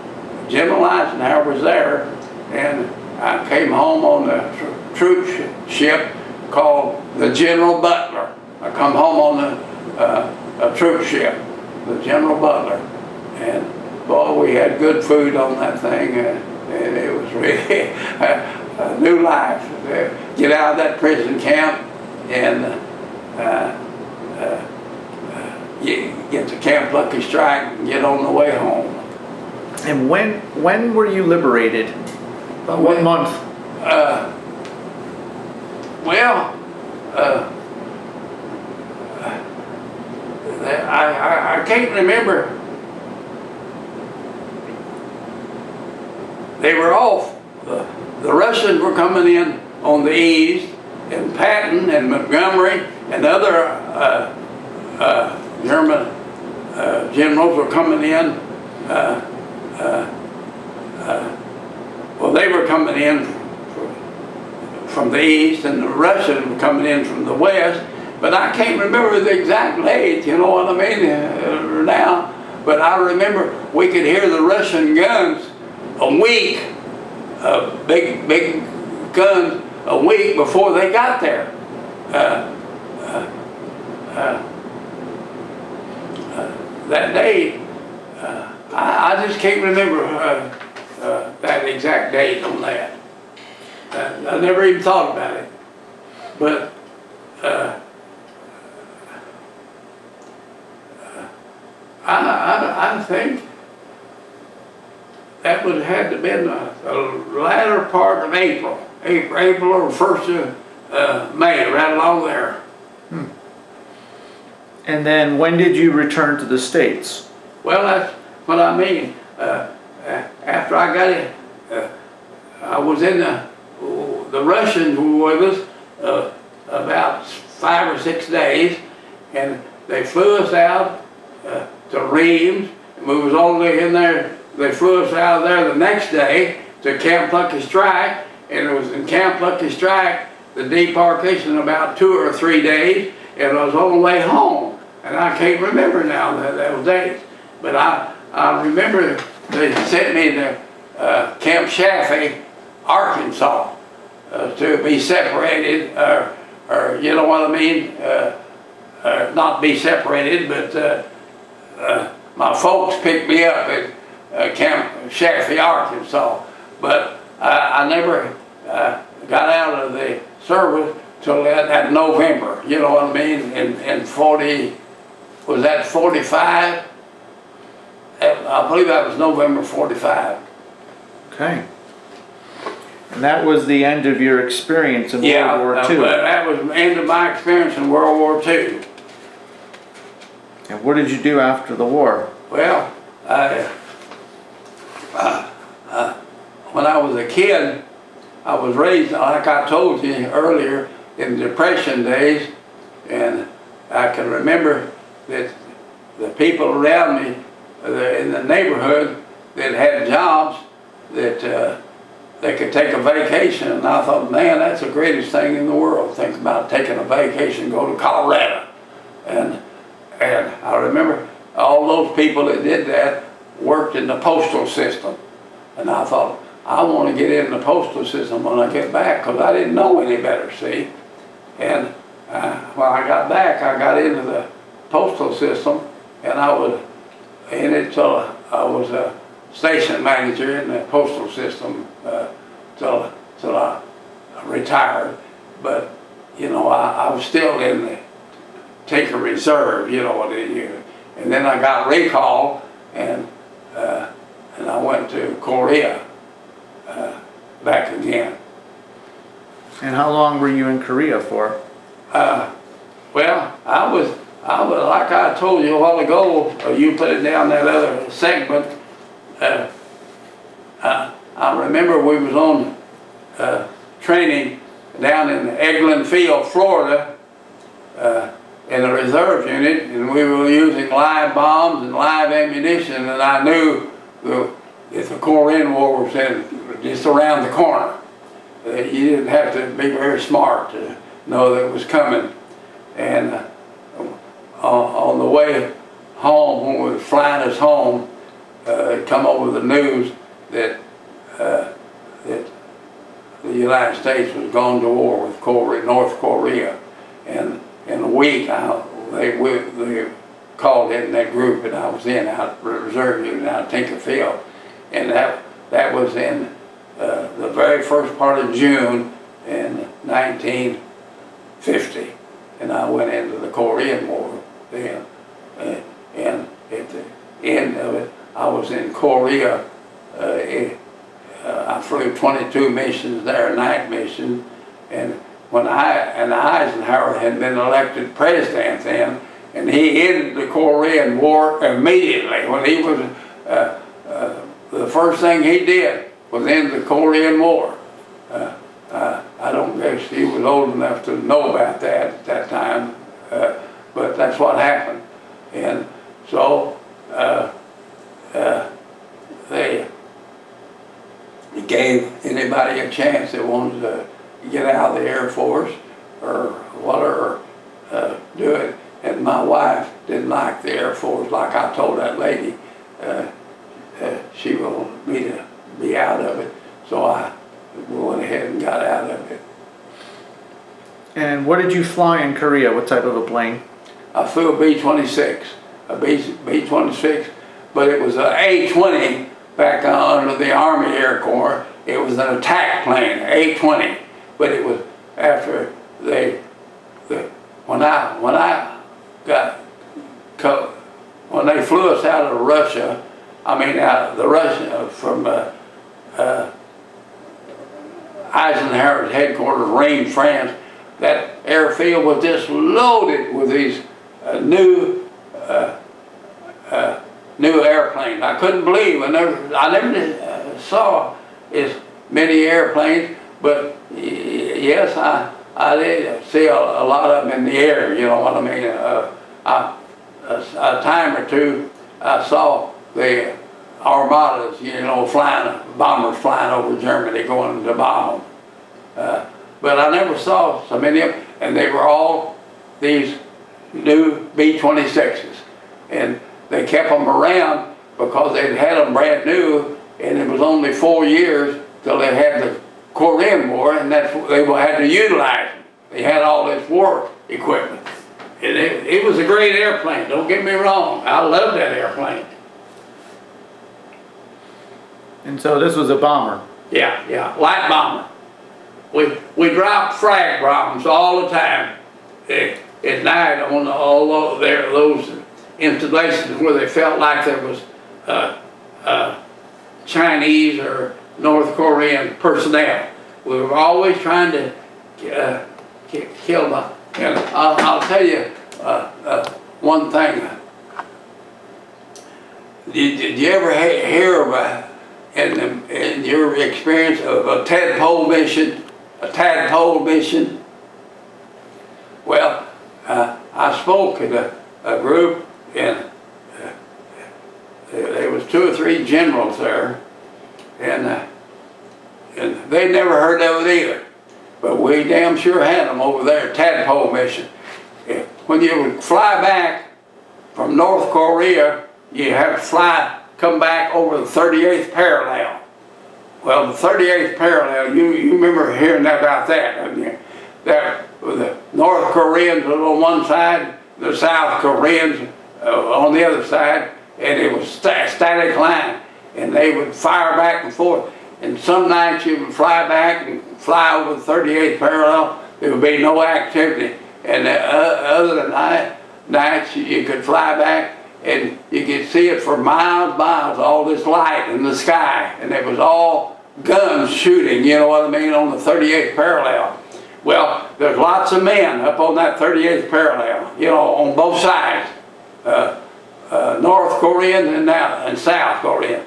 General Eisenhower was there, and I came home on the troop ship called the General Butler. I come home on a troop ship, the General Butler, and boy, we had good food on that thing, and it was really a new life. Get out of that prison camp and get to Camp Lucky Strike and get on the way home. And when were you liberated? What month? I can't remember. They were off. The Russians were coming in on the east, and Patton and Montgomery and other German generals were coming in. Well, they were coming in from the east, and the Russians were coming in from the west. But I can't remember the exact date, you know what I mean, now. But I remember we could hear the Russian guns a week, big guns a week before they got there. That day, I just can't remember that exact date on that. I never even thought about it. But I think that would have had to have been the latter part of April or 1st of May, right along there. And then when did you return to the States? Well, that's what I mean. After I got it, I was in the Russians were with us about 5 or 6 days, and they flew us out to Reims, and we was only in there. They flew us out of there the next day to Camp Lucky Strike, and it was in Camp Lucky Strike, the debarkation about 2 or 3 days, and I was on the way home. And I can't remember now those days. But I remember they sent me to Camp Chaffee, Arkansas, to be separated, or you know what I mean? Not be separated, but my folks picked me up at Camp Chaffee, Arkansas. But I never got out of the service till that November, you know what I mean? In 40, was that 45? I believe that was November 45. Okay. And that was the end of your experience in World War II. Yeah, that was the end of my experience in World War II. And what did you do after the war? Well, when I was a kid, I was raised, like I told you earlier, in Depression days, and I can remember that the people around me in the neighborhood that had jobs that they could take a vacation, and I thought, man, that's the greatest thing in the world. Think about taking a vacation, go to Colorado. And I remember all those people that did that worked in the postal system. And I thought, I want to get in the postal system when I get back, because I didn't know any better, see? And when I got back, I got into the postal system, and I was in it till I was a station manager in the postal system till I retired. But, you know, I was still in the Tinker Reserve, you know what it is. And then I got recalled, and I went to Korea back again. And how long were you in Korea for? Well, I was like I told you a while ago, you put it down that other segment. I remember we was on training down in Eglin Field, Florida, in a reserve unit, and we were using live bombs and live ammunition, and I knew if the Korean War was just around the corner. You didn't have to be very smart to know that it was coming. And on the way home, when we were flying us home, it come over the news that that the United States was going to war with North Korea. And in a week, they called in that group that I was in, out reserve unit out of Tinker Field. And that was in the very first part of June in 1950. And I went into the Korean War then. And at the end of it, I was in Korea. I flew 22 missions there, night missions. And when Eisenhower had been elected president then, and he ended the Korean War immediately. When he was, the first thing he did was end the Korean War. I don't guess he was old enough to know about that at that time, but that's what happened. And so they gave anybody a chance that wanted to get out of the Air Force or whatever, do it. And my wife didn't like the Air Force, like I told that lady. She wanted me to be out of it, so I went ahead and got out of it. And what did you fly in Korea? What type of a plane? I flew a B-26, B-26, but it was an A-20 back under the Army Air Corps. It was an attack plane, A-20, but it was after when they flew us out of Russia, from Eisenhower's headquarters, Reims, France. That airfield was just loaded with these new airplanes. I couldn't believe, I never saw as many airplanes. But yes, I did see a lot of them in the air, you know what I mean? A time or two, I saw the armadas, you know, bombers flying over Germany going to bomb them. But I never saw so many of them, and they were all these new B-26s. And they kept them around because they'd had them brand new, and it was only 4 years till they had the Korean War, and that's what they had to utilize them. They had all this war equipment. And it was a great airplane, don't get me wrong. I love that airplane. And so this was a bomber. Yeah, light bomber. We dropped frag bombs all the time at night on all those installations where they felt like there was Chinese or North Korean personnel. We were always trying to kill them. And I'll tell you one thing. Did you ever hear about, in your experience, of a tadpole mission? A tadpole mission? Well, I spoke at a group, and there was 2 or 3 generals there, and they never heard of it either. But we damn sure had them over there, tadpole mission. When you would fly back from North Korea, you have to come back over the 38th parallel. Well, the 38th parallel, you remember hearing about that, don't you? That the North Koreans were on one side, the South Koreans on the other side, and it was static line, and they would fire back and forth. And some nights you would fly back and fly over the 38th parallel, there would be no activity. And other nights you could fly back and you could see it for miles, all this light in the sky. And it was all guns shooting, you know what I mean, on the 38th parallel. Well, there's lots of men up on that 38th parallel, you know, on both sides. North Korean and South Korean.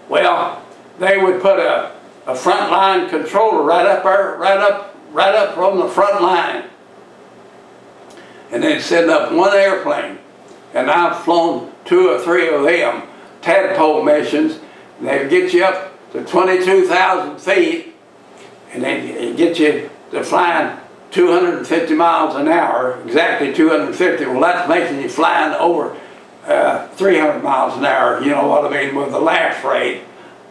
Well, they would put a frontline controller right up from the front line. And they'd send up one airplane. And I've flown 2 or 3 of them, tadpole missions. And they'd get you up to 22,000 feet, and they'd get you to flying 250 miles an hour, exactly 250. Well, that's making you flying over 300 miles an hour, you know what I mean, with the lapse rate.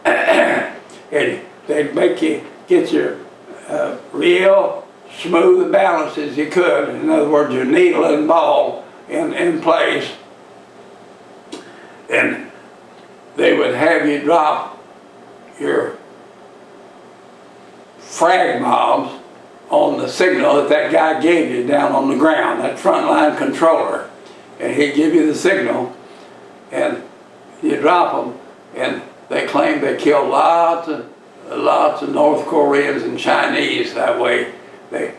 And they'd make you get your real smooth balance as you could. In other words, your needle and ball in place. And they would have you drop your frag bombs on the signal that guy gave you down on the ground, that frontline controller. And he'd give you the signal, and you drop them, and they claim they killed lots of North Koreans and Chinese that way. They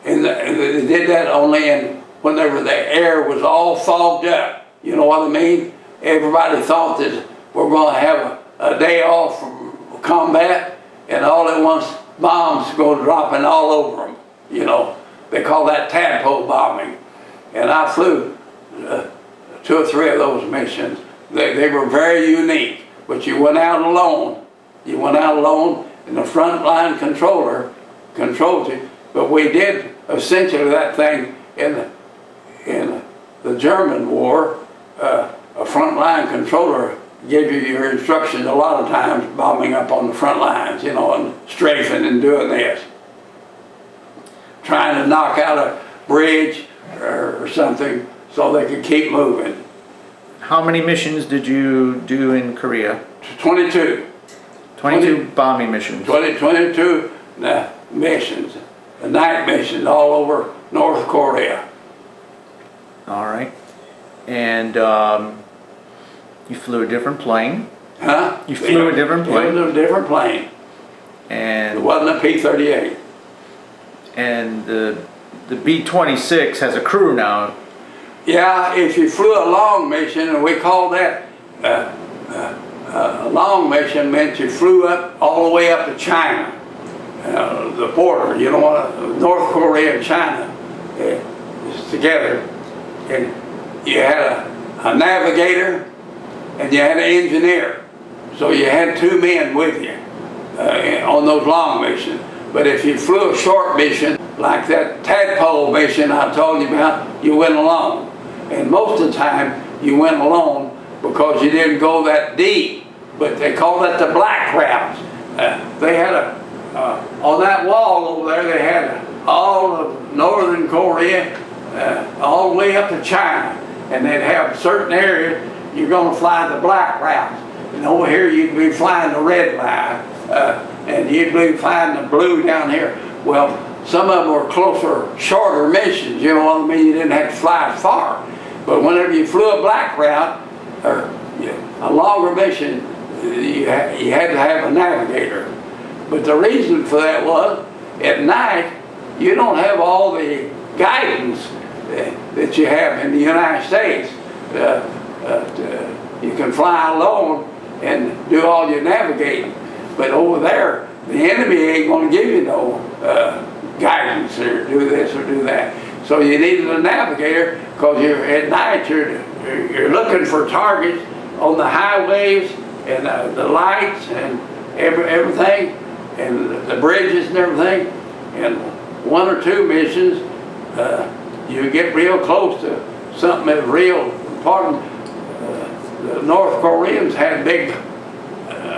did that only whenever the air was all fogged up. You know what I mean? Everybody thought that we're going to have a day off from combat, and all at once bombs go dropping all over them. You know, they call that tadpole bombing. And I flew 2 or 3 of those missions. They were very unique, but you went out alone. You went out alone, and the frontline controller controlled you. But we did essentially that thing in the German war. A frontline controller gave you your instructions a lot of times, bombing up on the front lines, you know, and strafing and doing this. Trying to knock out a bridge or something so they could keep moving. How many missions did you do in Korea? 22. 22 bombing missions. 22 missions, night missions all over North Korea. All right. And you flew a different plane. Huh? You flew a different plane. It was a different plane. And it wasn't a P-38. And the B-26 has a crew now. Yeah, if you flew a long mission, and we call that a long mission, meant you flew up all the way up to China. the border. You don't want to, North Korea and China is together, and you had a navigator and you had an engineer. So you had two men with you on those long missions. But if you flew a short mission, like that tadpole mission I told you about, you went alone. And most of the time, you went alone because you didn't go that deep. But they called that the black route. They had on that wall over there, they had all of northern Korea, all the way up to China. And they'd have certain areas, you're going to fly the black route. And over here, you'd be flying the red line. And you'd be flying the blue down here. Well, some of them were closer, shorter missions, you know what I mean? You didn't have to fly far. But whenever you flew a black route, or a longer mission, you had to have a navigator. But the reason for that was, at night, you don't have all the guidance that you have in the United States. You can fly alone and do all your navigating. But over there, the enemy ain't going to give you no guidance or do this or do that. So you needed a navigator because at night you're looking for targets on the highways and the lights and everything and the bridges and everything. And one or two missions, you get real close to something that's real important. The North Koreans had big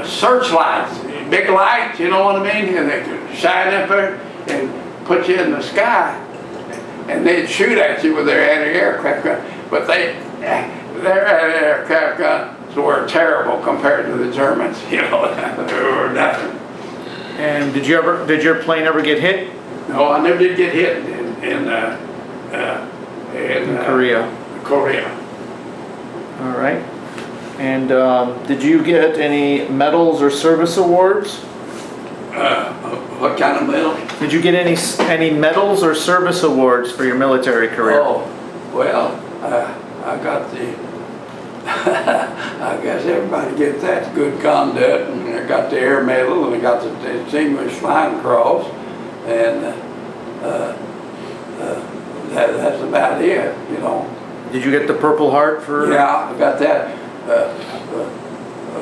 searchlights, big lights, you know what I mean? And they could shine up there and put you in the sky. And they'd shoot at you with their anti-aircraft gun. But their anti-aircraft guns were terrible compared to the Germans, you know, they were nothing. And did your plane ever get hit? No, I never did get hit in Korea. Korea. All right. And did you get any medals or service awards? What kind of medal? Did you get any medals or service awards for your military career? Oh, well, I got the, I guess everybody gets that, good conduct, and I got the Air Medal, and I got the Distinguished Flying Cross, and that's about it, you know. Did you get the Purple Heart for? Yeah, I got that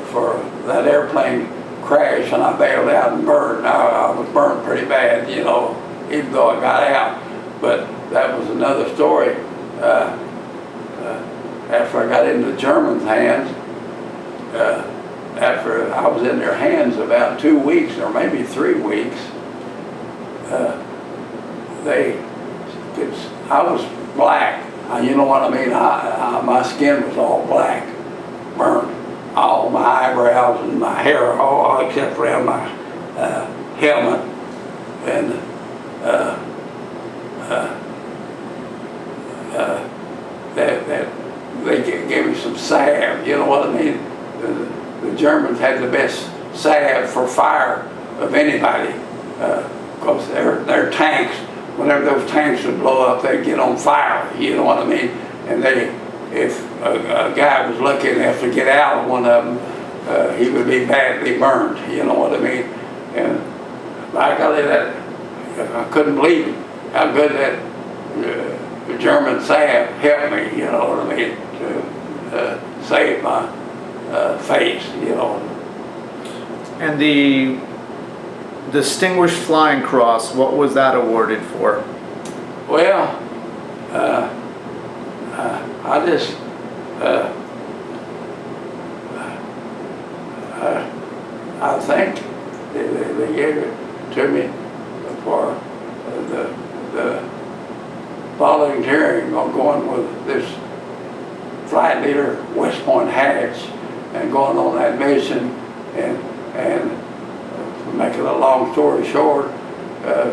for that airplane crash, and I bailed out and burned. I was burned pretty bad, you know, even though I got out. But that was another story. After I got into the Germans' hands, after I was in their hands about 2 weeks or maybe 3 weeks, I was black. You know what I mean? My skin was all black, burned. All my eyebrows and my hair, all except around my helmet. And they gave me some salve, you know what I mean? The Germans had the best salve for fire of anybody, because their tanks, whenever those tanks would blow up, they'd get on fire, you know what I mean? And if a guy was lucky enough to get out of one of them, he would be badly burned, you know what I mean? And I got it, I couldn't believe how good that the German salve helped me, you know what I mean, to save my face, you know. And the Distinguished Flying Cross, what was that awarded for? Well, I just I think they gave it to me for the volunteering on going with this flight leader, West Point Hatch, and going on that mission, and making a long story short,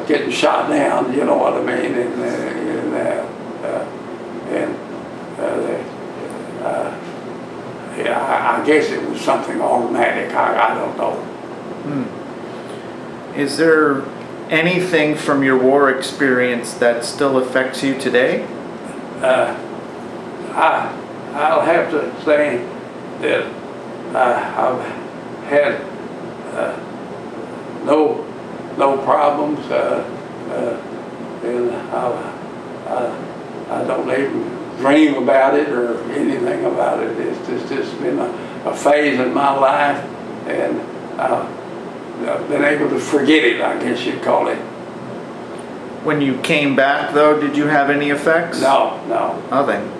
getting shot down, you know what I mean, I guess it was something automatic. I don't know. Is there anything from your war experience that still affects you today? I'll have to say that I've had no no problems, and I don't even dream about it or anything about it. It's just been a phase in my life, and I've been able to forget it, I guess you'd call it. When you came back, though, did you have any effects? No. Nothing.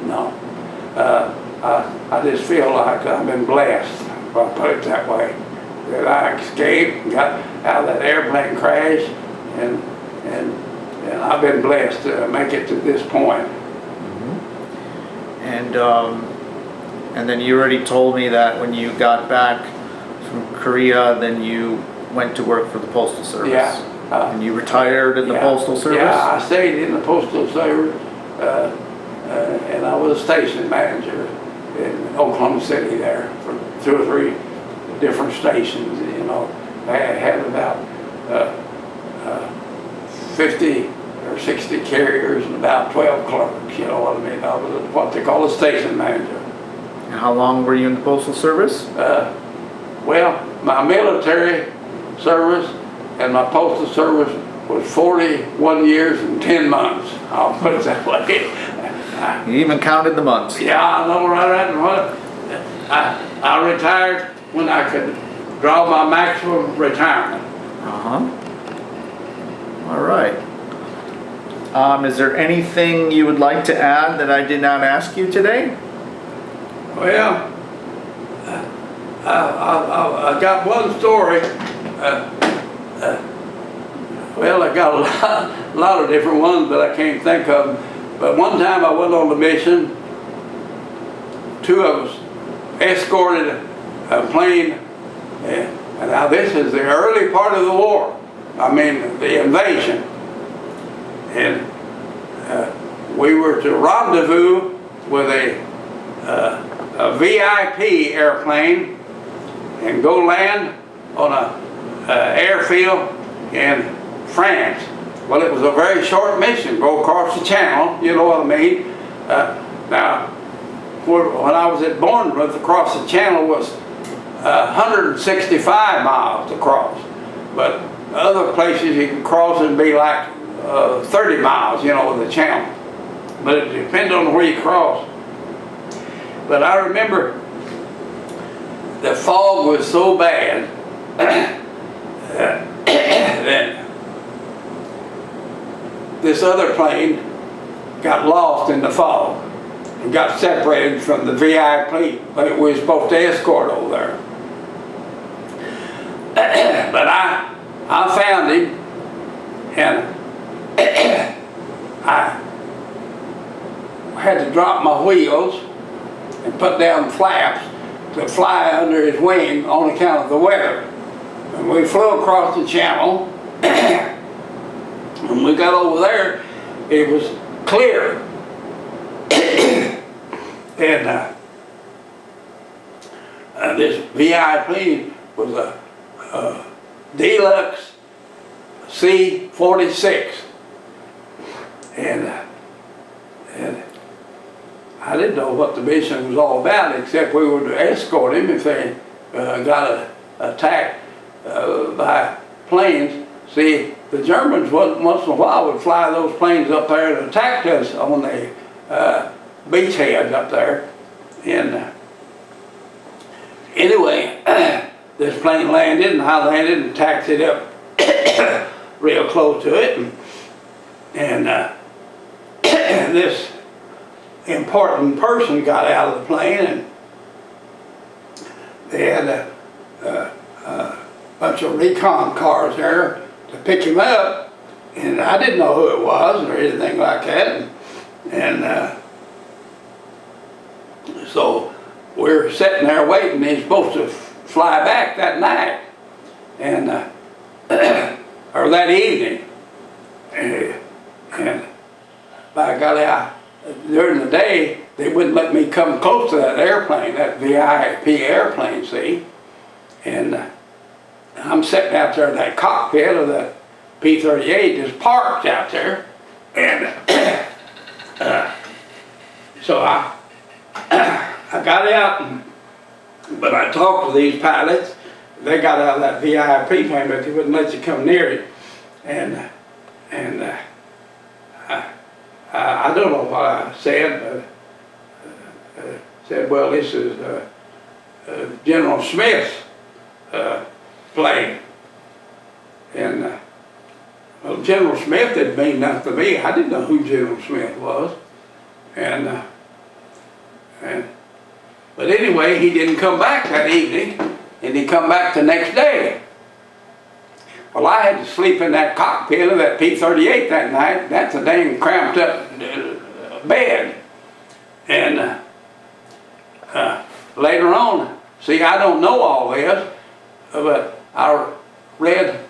No. I just feel like I've been blessed, if I put it that way, that I escaped and got out of that airplane crash, and I've been blessed to make it to this point. And then you already told me that when you got back from Korea, then you went to work for the Postal Service. Yeah. And you retired in the Postal Service? Yeah, I stayed in the Postal Service, and I was a station manager in Oklahoma City there for 2 or 3 different stations. You know, I had about 50 or 60 carriers and about 12 clerks. You know what I mean? I was what they call a station manager. And how long were you in the Postal Service? Well, my military service and my postal service was 41 years and 10 months. I'll put it that way. You even counted the months. Yeah, I know, right. I retired when I could draw my maximum retirement. All right. Is there anything you would like to add that I did not ask you today? Well, I got one story. Well, I got a lot of different ones, but I can't think of them. But one time I went on a mission. 2 of us escorted a plane, and now this is the early part of the war. I mean, the invasion. And we were to rendezvous with a VIP airplane and go land on a airfield in France. Well, it was a very short mission, go across the channel, you know what I mean? Now, when I was at Bournemouth, across the channel was 165 miles to cross. But other places you can cross and be like 30 miles, you know, with the channel. But it depends on where you cross. But I remember the fog was so bad that this other plane got lost in the fog and got separated from the VIP, but we were supposed to escort over there. But I found him, and I had to drop my wheels and put down flaps to fly under his wing on account of the weather. And we flew across the channel. When we got over there, it was clear. And this VIP was a deluxe C-46. And I didn't know what the mission was all about, except we were to escort him if they got attacked by planes. See, the Germans once in a while would fly those planes up there and attack us on the beachhead up there. And anyway, this plane landed, and I landed and taxied up real close to it. And this important person got out of the plane, and they had a bunch of recon cars there to pick him up, and I didn't know who it was or anything like that. And so we're sitting there waiting. He's supposed to fly back that night, and or that evening. And by golly, during the day they wouldn't let me come close to that airplane, that VIP airplane, see. And I'm sitting out there in that cockpit of the P-38, just parked out there, and so I got out, but I talked to these pilots. they got out of that VIP plane, but they wouldn't let you come near it. And I don't know what I said, but said, well, this is General Smith's plane. And well, General Smith didn't mean nothing to me. I didn't know who General Smith was. But anyway, he didn't come back that evening, and he come back the next day. Well, I had to sleep in that cockpit of that P-38 that night. That's a dang cramped up bed. And later on, see, I don't know all this, but I read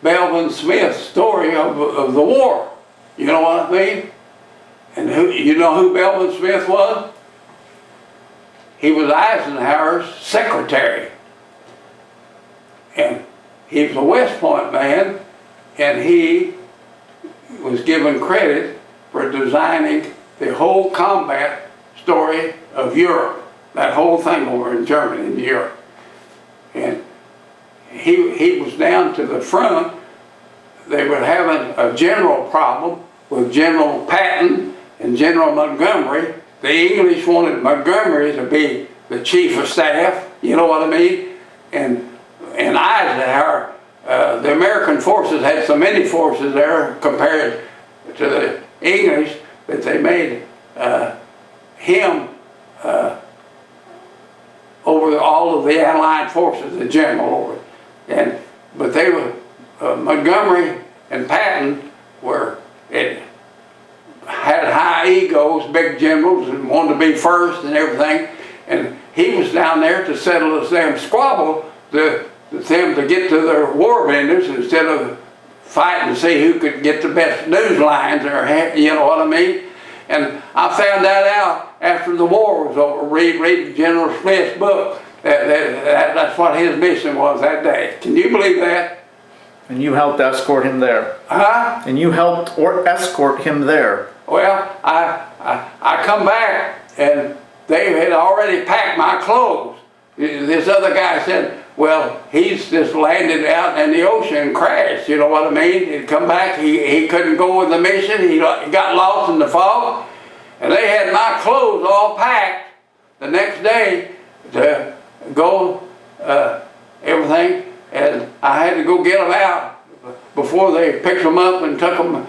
Belvin Smith's story of the war. You know what I mean? And you know who Belvin Smith was? He was Eisenhower's secretary. And he was a West Point man, and he was given credit for designing the whole combat story of Europe. That whole thing over in Germany and Europe. And he was down to the front. They were having a general problem with General Patton and General Montgomery. The English wanted Montgomery to be the chief of staff, you know what I mean? And Eisenhower, the American forces had so many forces there compared to the English that they made him over all of the Allied forces, the general over it. But they were, Montgomery and Patton had high egos, big generals, and wanted to be first and everything. And he was down there to settle this damn squabble, them to get to their war vendors instead of fighting to see who could get the best news lines, or you know what I mean. And I found that out after the war was over, reading General Smith's book. That's what his mission was that day. Can you believe that? And you helped escort him there. Huh? And you helped escort him there. Well, I come back and they had already packed my clothes. This other guy said, well, he's just landed out in the ocean and crashed, you know what I mean? He'd come back, he couldn't go with the mission, he got lost in the fog. And they had my clothes all packed the next day to go everything. And I had to go get them out before they picked them up and took them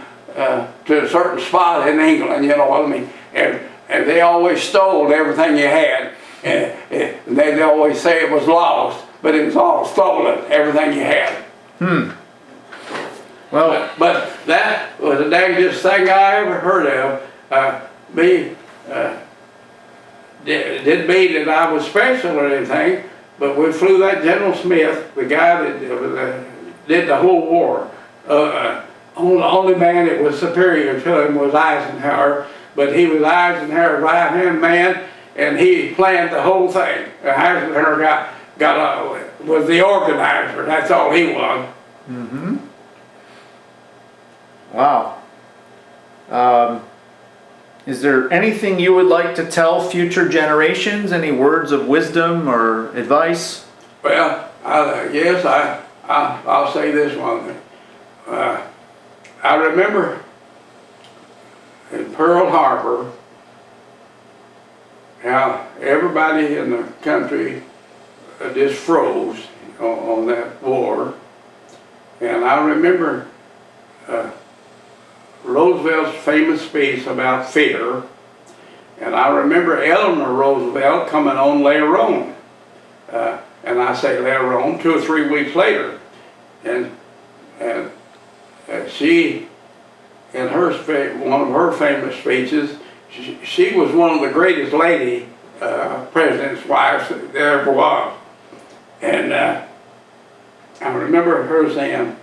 to a certain spot in England, you know what I mean? And they always stole everything you had. And they'd always say it was lost, but it was all stolen, everything you had. Well, but that was the dangest thing I ever heard of. Didn't mean that I was special or anything, but we flew that General Smith, the guy that did the whole war. The only man that was superior to him was Eisenhower, but he was Eisenhower's right-hand man, and he planned the whole thing. Eisenhower was the organizer. That's all he was. Mm-hmm. Wow. Is there anything you would like to tell future generations? Any words of wisdom or advice? Well, yes, I'll say this one thing. I remember in Pearl Harbor, how everybody in the country just froze on that war. And I remember Roosevelt's famous speech about fear. And I remember Eleanor Roosevelt coming on later on. And I say later on, 2 or 3 weeks later. And she, in one of her famous speeches, she was one of the greatest lady president's wives there ever was. And I remember her saying,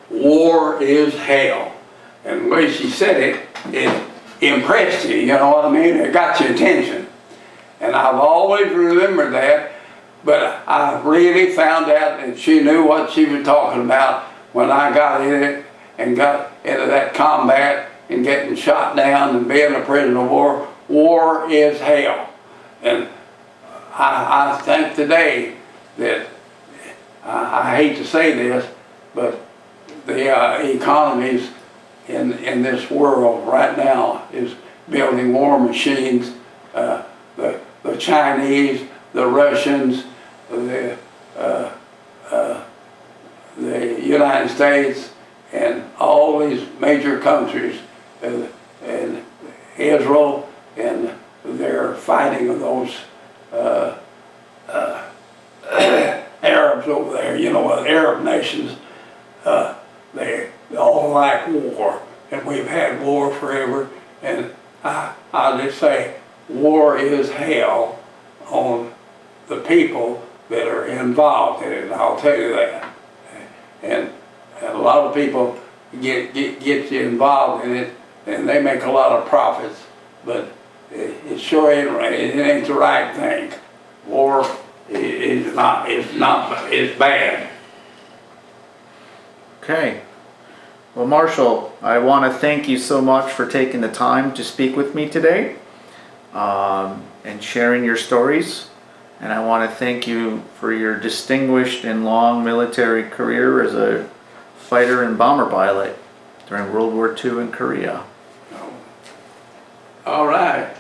war is hell. And the way she said it, it impressed you, you know what I mean? It got your attention. And I've always remembered that, but I really found out that she knew what she was talking about when I got in it and got into that combat and getting shot down and being a prisoner of war. War is hell. And I think today that I hate to say this, but the economies in this world right now is building war machines. The Chinese, the Russians, the United States, and all these major countries, and Israel, and they're fighting those Arabs over there, you know, Arab nations. They all like war, and we've had war forever, and I'll just say war is hell on the people that are involved in it, I'll tell you that. And a lot of people get you involved in it, and they make a lot of profits, but it sure ain't the right thing. War is it's bad. Okay. Well, Marshall, I want to thank you so much for taking the time to speak with me today and sharing your stories. And I want to thank you for your distinguished and long military career as a fighter and bomber pilot during World War II in Korea. All right.